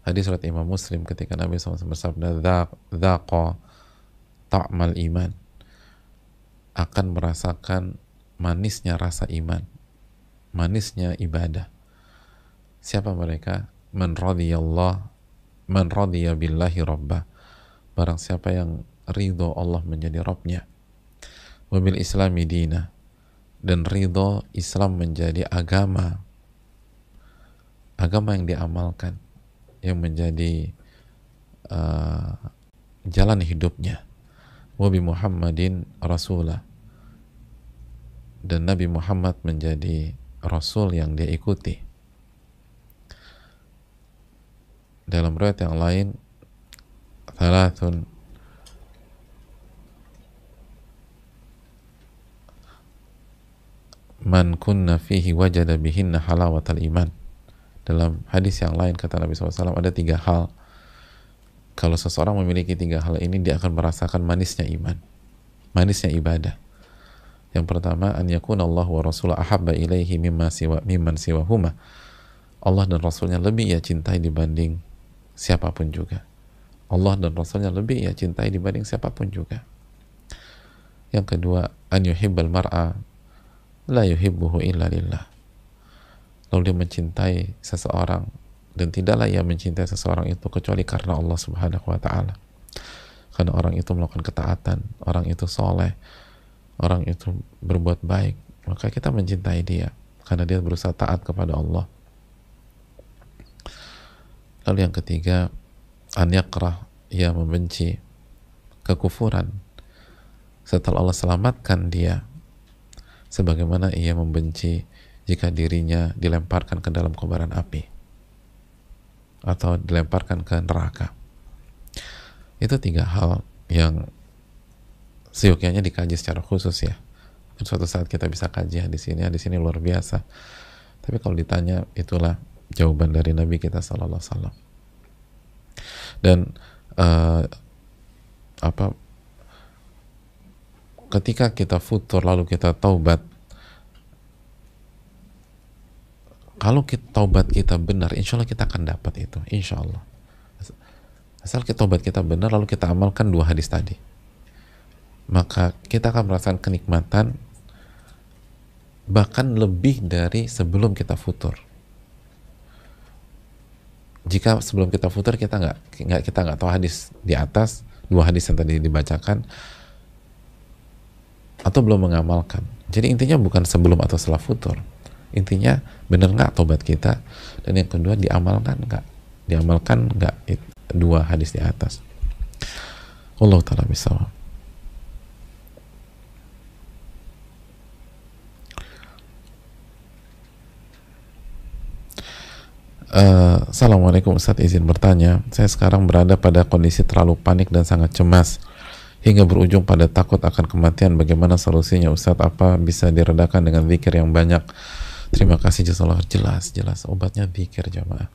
hadis riwayat Imam Muslim, ketika Nabi SAW bersabda, "Dzaqa ta'mal iman," akan merasakan manisnya rasa iman, manisnya ibadah. Siapa mereka? Man radiya billahi rabbah, barang siapa yang ridho Allah menjadi Rabbnya, wabil islami dina, dan ridho Islam menjadi agama yang diamalkan, yang menjadi jalan hidupnya, wabi Muhammadin rasulah, dan Nabi Muhammad menjadi Rasul yang dia ikuti. Dalam riwayat yang lain, thalathun man kunna fihi wajada bihinna halawatal iman. Dalam hadis yang lain kata Nabi SAW, ada 3 hal, kalau seseorang memiliki 3 hal ini, dia akan merasakan manisnya iman, manisnya ibadah. Yang pertama, an yakuna Allah wa rasulah ahabba ilaihi mimman siwahuma, Allah dan Rasulnya lebih ia cintai dibanding siapapun juga. Allah dan Rasulnya lebih ia cintai dibanding siapapun juga. Yang kedua, an yuhibbal mar'a la yuhibbuhu illa lillah, lalu dia mencintai seseorang dan tidaklah ia mencintai seseorang itu kecuali karena Allah Subhanahu wa ta'ala, karena orang itu melakukan ketaatan, orang itu soleh, orang itu berbuat baik, maka kita mencintai dia karena dia berusaha taat kepada Allah. Lalu yang ketiga, an yakrah, ia membenci kekufuran setelah Allah selamatkan dia, sebagaimana ia membenci jika dirinya dilemparkan ke dalam kobaran api atau dilemparkan ke neraka. Itu 3 hal yang seyogyanya dikaji secara khusus ya. Suatu saat kita bisa kaji di sini luar biasa. Tapi kalau ditanya, itulah jawaban dari Nabi kita Sallallahu Alaihi Wasallam. Dan ketika kita futur lalu kita taubat, kalau taubat kita benar, insya Allah kita akan dapat itu, insya Allah. Asal taubat kita benar lalu kita amalkan 2 hadis tadi, maka kita akan merasakan kenikmatan bahkan lebih dari sebelum kita futur. Jika sebelum kita futur kita nggak tahu hadis di atas, dua hadis yang tadi dibacakan, atau belum mengamalkan. Jadi intinya bukan sebelum atau setelah futur. Intinya benar nggak tobat kita, dan yang kedua diamalkan nggak dua hadis di atas. Allah taala bisawab. Assalamualaikum Ustadz, izin bertanya, saya sekarang berada pada kondisi terlalu panik dan sangat cemas hingga berujung pada takut akan kematian. Bagaimana solusinya Ustadz? Apa bisa diredakan dengan zikir yang banyak? Terima kasih jazakallah. Jelas obatnya zikir jamaah.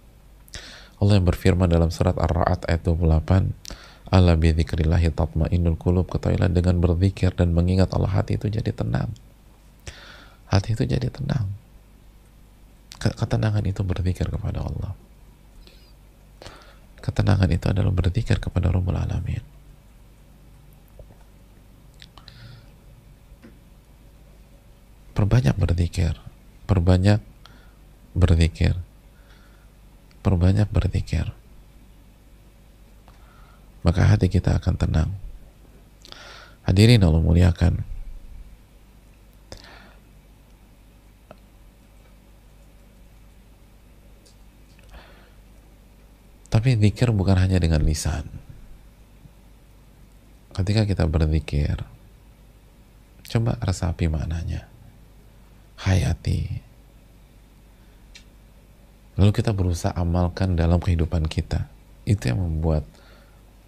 Allah yang berfirman dalam surat Ar-Ra'd ayat 28, ala bi dzikrillahi tatmainnul qulub, ketahuilah dengan berzikir dan mengingat Allah hati itu jadi tenang. Hati itu jadi tenang. Ketenangan itu berzikir kepada Allah. Ketenangan itu adalah berzikir kepada Rabbul Alamin. Perbanyak berzikir, perbanyak berzikir, perbanyak berzikir. Maka hati kita akan tenang. Hadirin Allah muliakan. Tapi zikir bukan hanya dengan lisan. Ketika kita berzikir, coba resapi maknanya, hayati. Lalu kita berusaha amalkan dalam kehidupan kita. Itu yang membuat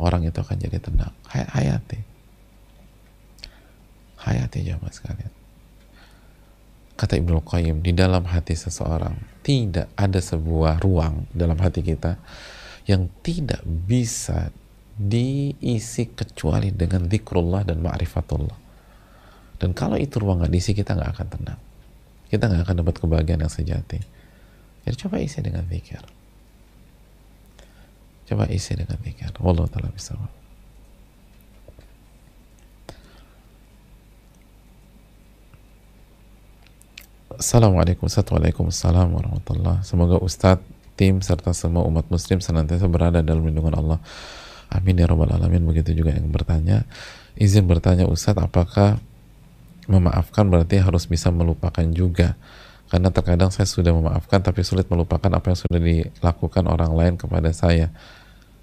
orang itu akan jadi tenang. Hayati. Hayati jamaah sekalian. Kata Ibnu Qayyim, di dalam hati seseorang tidak ada sebuah ruang dalam hati kita yang tidak bisa diisi kecuali dengan zikrullah dan ma'rifatullah. Dan kalau itu ruang nggak diisi, kita nggak akan tenang. Kita nggak akan dapat kebahagiaan yang sejati. Jadi coba isi dengan zikir. Coba isi dengan zikir. Wallahu ta'ala bisawab. Assalamualaikum warahmatullahi. Semoga Ustadz, tim, serta semua umat muslim senantiasa berada dalam lindungan Allah. Amin ya rabbal alamin. Begitu juga yang bertanya. Izin bertanya Ustadz, apakah memaafkan berarti harus bisa melupakan juga? Karena terkadang saya sudah memaafkan tapi sulit melupakan apa yang sudah dilakukan orang lain kepada saya.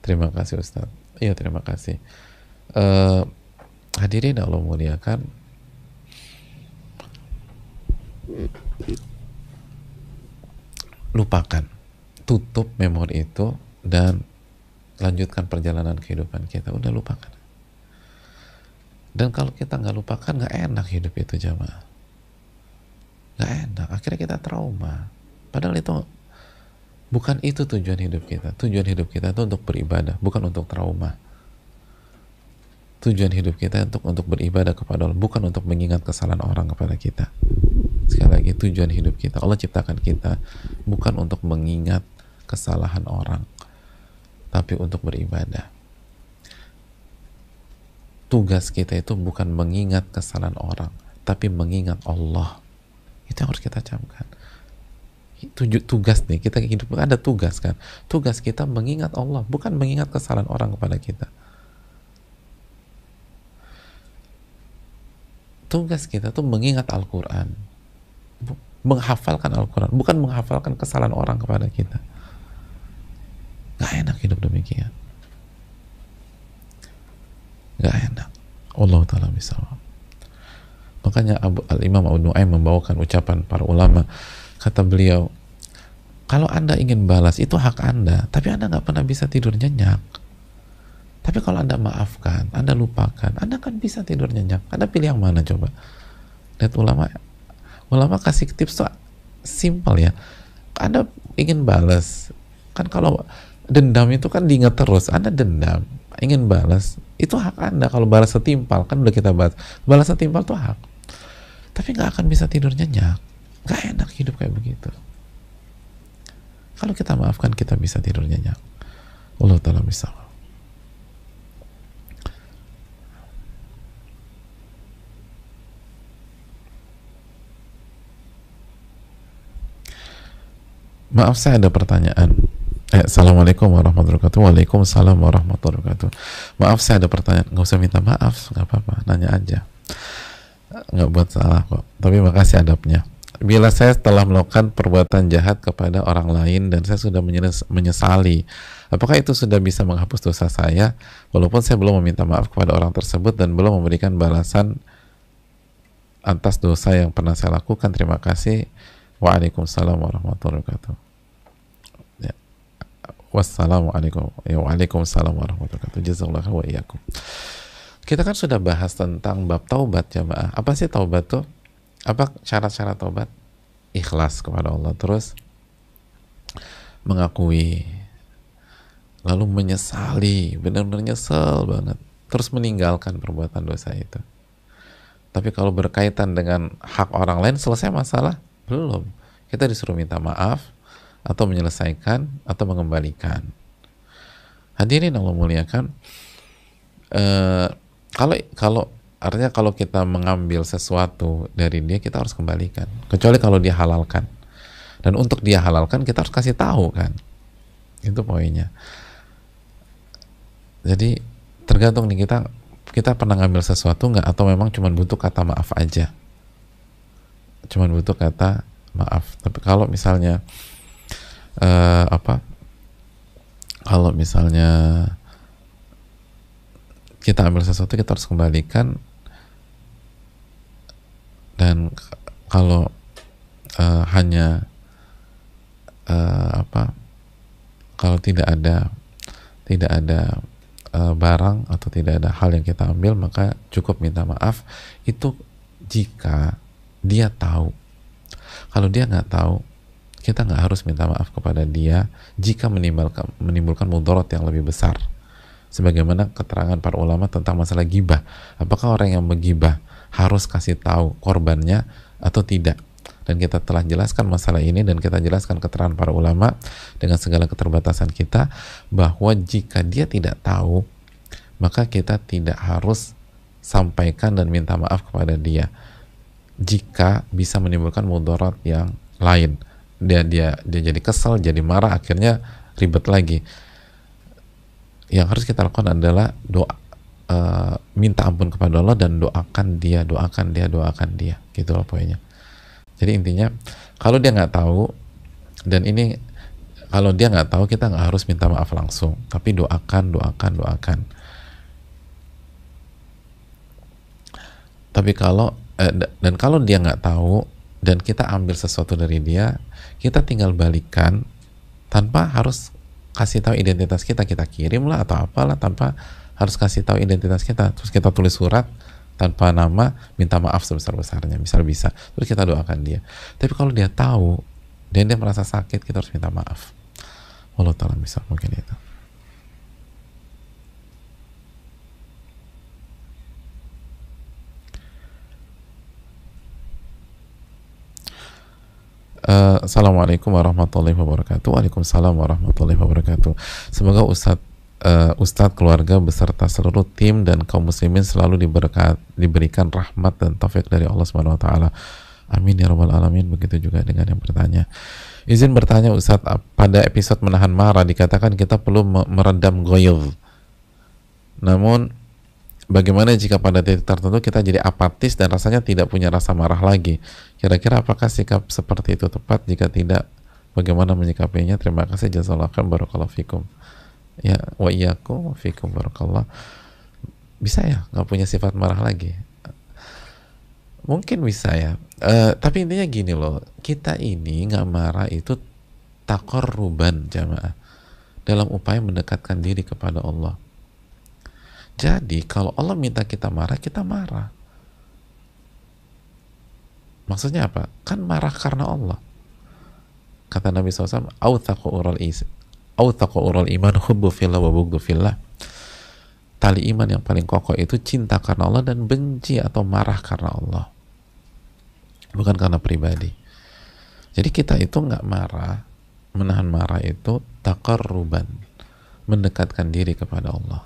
Terima kasih Ustadz. Iya, terima kasih. Hadirin Allah muliakan, lupakan, tutup memori itu dan lanjutkan perjalanan kehidupan kita. Udah, lupakan. Dan kalau kita nggak lupakan, nggak enak hidup itu jamaah. Nggak enak, akhirnya kita trauma. Padahal itu bukan itu tujuan hidup kita. Tujuan hidup kita itu untuk beribadah, bukan untuk trauma. Tujuan hidup kita untuk beribadah kepada Allah, bukan untuk mengingat kesalahan orang kepada kita. Sekali lagi, tujuan hidup kita, Allah ciptakan kita bukan untuk mengingat kesalahan orang, tapi untuk beribadah. Tugas kita itu bukan mengingat kesalahan orang, tapi mengingat Allah. Itu yang harus kita camkan. Tugas nih, kita hidup ada tugas kan. Tugas kita mengingat Allah, bukan mengingat kesalahan orang kepada kita. Tugas kita tuh mengingat Al-Quran, menghafalkan Al-Quran, bukan menghafalkan kesalahan orang kepada kita. Gak enak hidup demikian. Gak enak. Allah ta'ala bisawab. Makanya Al-Imam Abu Nu'aim membawakan ucapan para ulama. Kata beliau, kalau Anda ingin balas, itu hak Anda, tapi Anda gak pernah bisa tidur nyenyak. Tapi kalau Anda maafkan, Anda lupakan, Anda kan bisa tidur nyenyak. Anda pilih yang mana coba? Lihat ulama kasih tips tuh simpel ya. Anda ingin balas, kan kalau dendam itu kan diingat terus. Anda dendam, ingin balas, itu hak Anda. Kalau balas setimpal, kan udah kita bahas, balas setimpal tuh hak. Tapi nggak akan bisa tidur nyenyak. Nggak enak hidup kayak begitu. Kalau kita maafkan, kita bisa tidur nyenyak. Allah ta'ala bisa. Maaf, saya ada pertanyaan. Assalamualaikum warahmatullahi wabarakatuh. Waalaikumsalam warahmatullahi wabarakatuh. Maaf, saya ada pertanyaan. Nggak usah minta maaf, nggak apa-apa, nanya aja. Nggak buat salah kok. Tapi makasih adabnya. Bila saya telah melakukan perbuatan jahat kepada orang lain dan saya sudah menyesali, apakah itu sudah bisa menghapus dosa saya walaupun saya belum meminta maaf kepada orang tersebut dan belum memberikan balasan atas dosa yang pernah saya lakukan? Terima kasih. Waalaikumsalam warahmatullahi wabarakatuh. Ya. Wassalamualaikum. Ya, waalaikumsalam warahmatullahi wabarakatuh. Jazakallahu wa iyyakum. Kita kan sudah bahas tentang bab taubat, jamaah. Apa sih taubat tuh? Apa syarat-syarat taubat? Ikhlas kepada Allah, terus mengakui, lalu menyesali, benar-benar nyesel banget, terus meninggalkan perbuatan dosa itu. Tapi kalau berkaitan dengan hak orang lain, selesai masalah? Belum. Kita disuruh minta maaf atau menyelesaikan atau mengembalikan. Hadirin Allah muliakan, kalau artinya kalau kita mengambil sesuatu dari dia, kita harus kembalikan, kecuali kalau dia halalkan. Dan untuk dia halalkan, kita harus kasih tahu kan. Itu poinnya. Jadi tergantung nih, kita pernah ngambil sesuatu nggak, atau memang cuma butuh kata maaf aja, cuma butuh kata maaf. Tapi kalau misalnya kalau misalnya kita ambil sesuatu, kita harus kembalikan. Dan kalau kalau tidak ada barang atau tidak ada hal yang kita ambil, maka cukup minta maaf. Itu jika dia tahu. Kalau dia nggak tahu, kita nggak harus minta maaf kepada dia jika menimbulkan mudarat yang lebih besar. Sebagaimana keterangan para ulama tentang masalah gibah. Apakah orang yang menggibah harus kasih tahu korbannya atau tidak? Dan kita telah jelaskan masalah ini, dan kita jelaskan keterangan para ulama dengan segala keterbatasan kita, bahwa jika dia tidak tahu, maka kita tidak harus sampaikan dan minta maaf kepada dia jika bisa menimbulkan mudarat yang lain. Dia jadi kesel, jadi marah, akhirnya ribet lagi. Yang harus kita lakukan adalah doa, minta ampun kepada Allah dan doakan dia, gitu loh poinnya. Jadi intinya, kalau dia nggak tahu, dan ini kalau dia nggak tahu, kita nggak harus minta maaf langsung, tapi doakan. Tapi kalau dan kalau dia nggak tahu dan kita ambil sesuatu dari dia, kita tinggal balikan tanpa harus kasih tahu identitas kita kirim lah atau apalah, tanpa harus kasih tahu identitas kita. Terus kita tulis surat tanpa nama, minta maaf sebesar-besarnya, misal bisa. Terus kita doakan dia. Tapi kalau dia tahu dan dia merasa sakit, kita harus minta maaf. Allah Ta'ala bisa, mungkin itu. Assalamualaikum warahmatullahi wabarakatuh. Waalaikumsalam warahmatullahi wabarakatuh. Semoga Ustadz, keluarga beserta seluruh tim dan kaum muslimin selalu diberikan rahmat dan taufik dari Allah Subhanahu wa taala. Amin ya rabbal alamin. Begitu juga dengan yang bertanya. Izin bertanya Ustadz, pada episode menahan marah dikatakan kita perlu meredam ghaidh. Namun bagaimana jika pada titik tertentu kita jadi apatis dan rasanya tidak punya rasa marah lagi? Kira-kira apakah sikap seperti itu tepat? Jika tidak, bagaimana menyikapinya? Terima kasih. Jazakallahu khairan, barakallahu fikum. Ya, wa iyyakum wa fikum, barakallah. Bisa ya nggak punya sifat marah lagi? Mungkin bisa ya. Tapi intinya gini loh, kita ini nggak marah itu taqarruban, jamaah, dalam upaya mendekatkan diri kepada Allah. Jadi kalau Allah minta kita marah, kita marah. Maksudnya apa? Kan marah karena Allah. Kata Nabi SAW, awthaqu ural iman hubbu fillah wa bughdhu fillah. Tali iman yang paling kokoh itu cinta karena Allah dan benci atau marah karena Allah, bukan karena pribadi. Jadi kita itu nggak marah, menahan marah itu taqarruban, mendekatkan diri kepada Allah,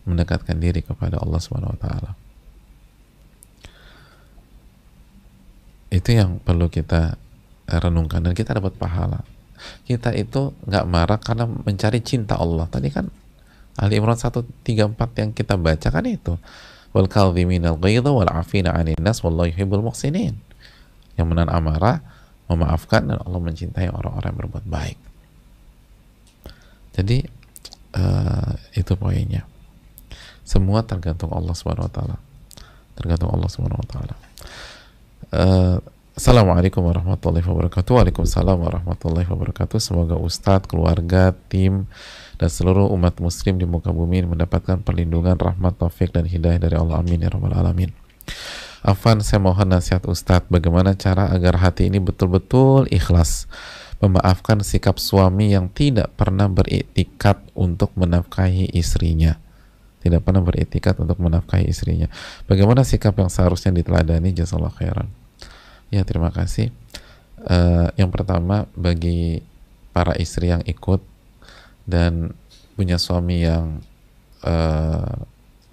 mendekatkan diri kepada Allah Subhanahu wa taala. Itu yang perlu kita renungkan dan kita dapat pahala. Kita itu nggak marah karena mencari cinta Allah. Tadi kan Ali Imran 134 yang kita baca kan itu. Wal kadhiminal ghaidha wal 'afina 'anil nas wallahu yuhibbul muhsinin. Yang menahan amarah, memaafkan, dan Allah mencintai orang-orang yang berbuat baik. Jadi itu poinnya. Semua tergantung Allah Subhanahu wa taala. Tergantung Allah Subhanahu wa taala. Assalamualaikum warahmatullahi wabarakatuh. Waalaikumsalam warahmatullahi wabarakatuh. Semoga Ustadz, keluarga, tim, dan seluruh umat muslim di muka bumi mendapatkan perlindungan, rahmat, taufik, dan hidayah dari Allah. Amin ya rabbal alamin. Afan, saya mohon nasihat Ustadz, bagaimana cara agar hati ini betul-betul ikhlas memaafkan sikap suami yang tidak pernah beriktikad untuk menafkahi istrinya. Tidak pernah beriktikad untuk menafkahi istrinya. Bagaimana sikap yang seharusnya diteladani? Jazakallahu khairan. Ya, terima kasih. Yang pertama, bagi para istri yang ikut dan punya suami yang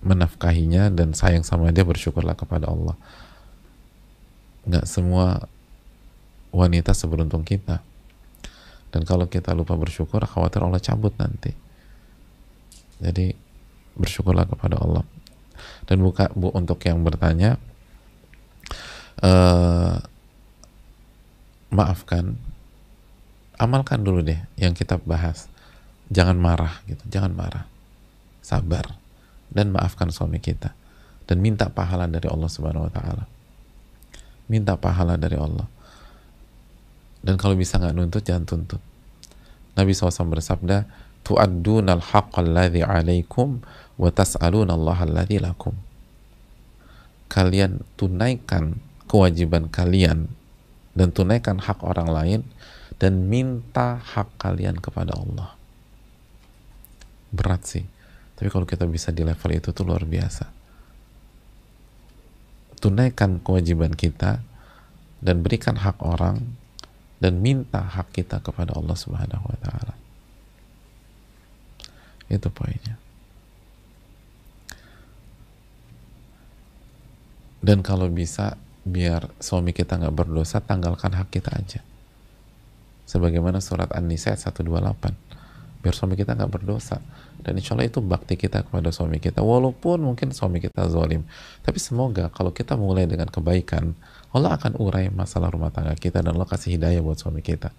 menafkahinya dan sayang sama dia, bersyukurlah kepada Allah. Nggak semua wanita seberuntung kita. Dan kalau kita lupa bersyukur, khawatir Allah cabut nanti. Jadi bersyukurlah kepada Allah. Dan untuk yang bertanya, maafkan, amalkan dulu deh yang kita bahas. Jangan marah gitu, jangan marah, sabar, dan maafkan suami kita, dan minta pahala dari Allah Subhanahu wa taala. Minta pahala dari Allah. Dan kalau bisa nggak nuntut, jangan tuntut. Nabi SAW bersabda, tu'addunal haqqal ladzi 'alaikum wa tas'aluna Allah alladzi lakum. Kalian tunaikan kewajiban kalian dan tunaikan hak orang lain dan minta hak kalian kepada Allah. Berat sih, tapi kalau kita bisa di level itu tuh luar biasa. Tunaikan kewajiban kita dan berikan hak orang dan minta hak kita kepada Allah Subhanahu wa taala. Itu poinnya. Dan kalau bisa, biar suami kita nggak berdosa, tanggalkan hak kita aja. Sebagaimana surat An-Nisa 128. Biar suami kita nggak berdosa. Dan insya Allah itu bakti kita kepada suami kita. Walaupun mungkin suami kita zalim. Tapi semoga kalau kita mulai dengan kebaikan, Allah akan urai masalah rumah tangga kita dan Allah kasih hidayah buat suami kita.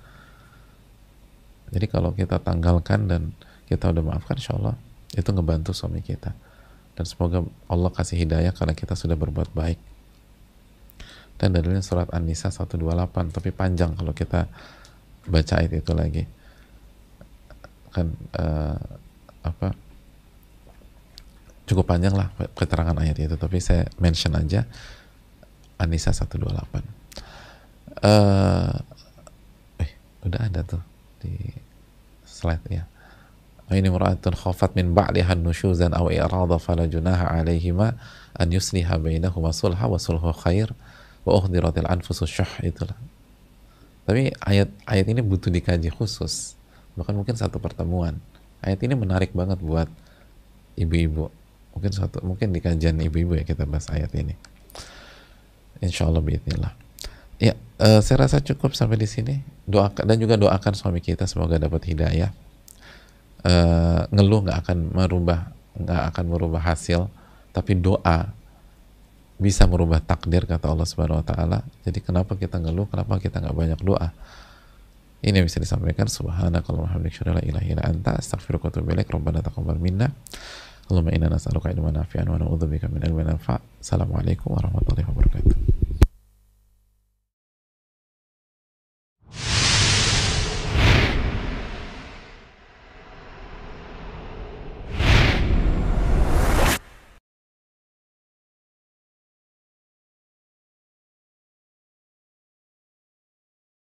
Jadi kalau kita tanggalkan dan kita udah maafkan, insya Allah itu ngebantu suami kita. Dan semoga Allah kasih hidayah karena kita sudah berbuat baik. Dan dalilnya surat An-Nisa 128, tapi panjang kalau kita baca ayat itu lagi. Kan cukup panjang lah keterangan ayat itu, tapi saya mention aja An-Nisa 128. Udah ada tuh di slide ya. Ini mura'atun khafat min ba'liha nusyuzan aw i'rada fala junaha 'alaihima an yusliha bainahuma sulha wa sulhu khair wa uhdiratil anfusus syuh. Itulah. Tapi ayat ini butuh dikaji khusus, bahkan mungkin satu pertemuan. Ayat ini menarik banget buat ibu-ibu. Mungkin di kajian ibu-ibu ya kita bahas ayat ini. Insyaallah biidznillah. Ya, saya rasa cukup sampai di sini. Doakan dan juga doakan suami kita semoga dapat hidayah. Ngeluh nggak akan merubah hasil, tapi doa bisa merubah takdir, kata Allah Subhanahu wa taala. Jadi kenapa kita ngeluh, kenapa kita nggak banyak doa? Ini yang bisa disampaikan. Subhanakallahumma wa bihamdika la ilaha illa anta astaghfiruka wa atubu ilaik. Rabbana taqabbal minna. Allahumma inna nas'aluka ilman nafi'an wa na'udzubika min ilmin la yanfa'. Assalamualaikum warahmatullahi wabarakatuh.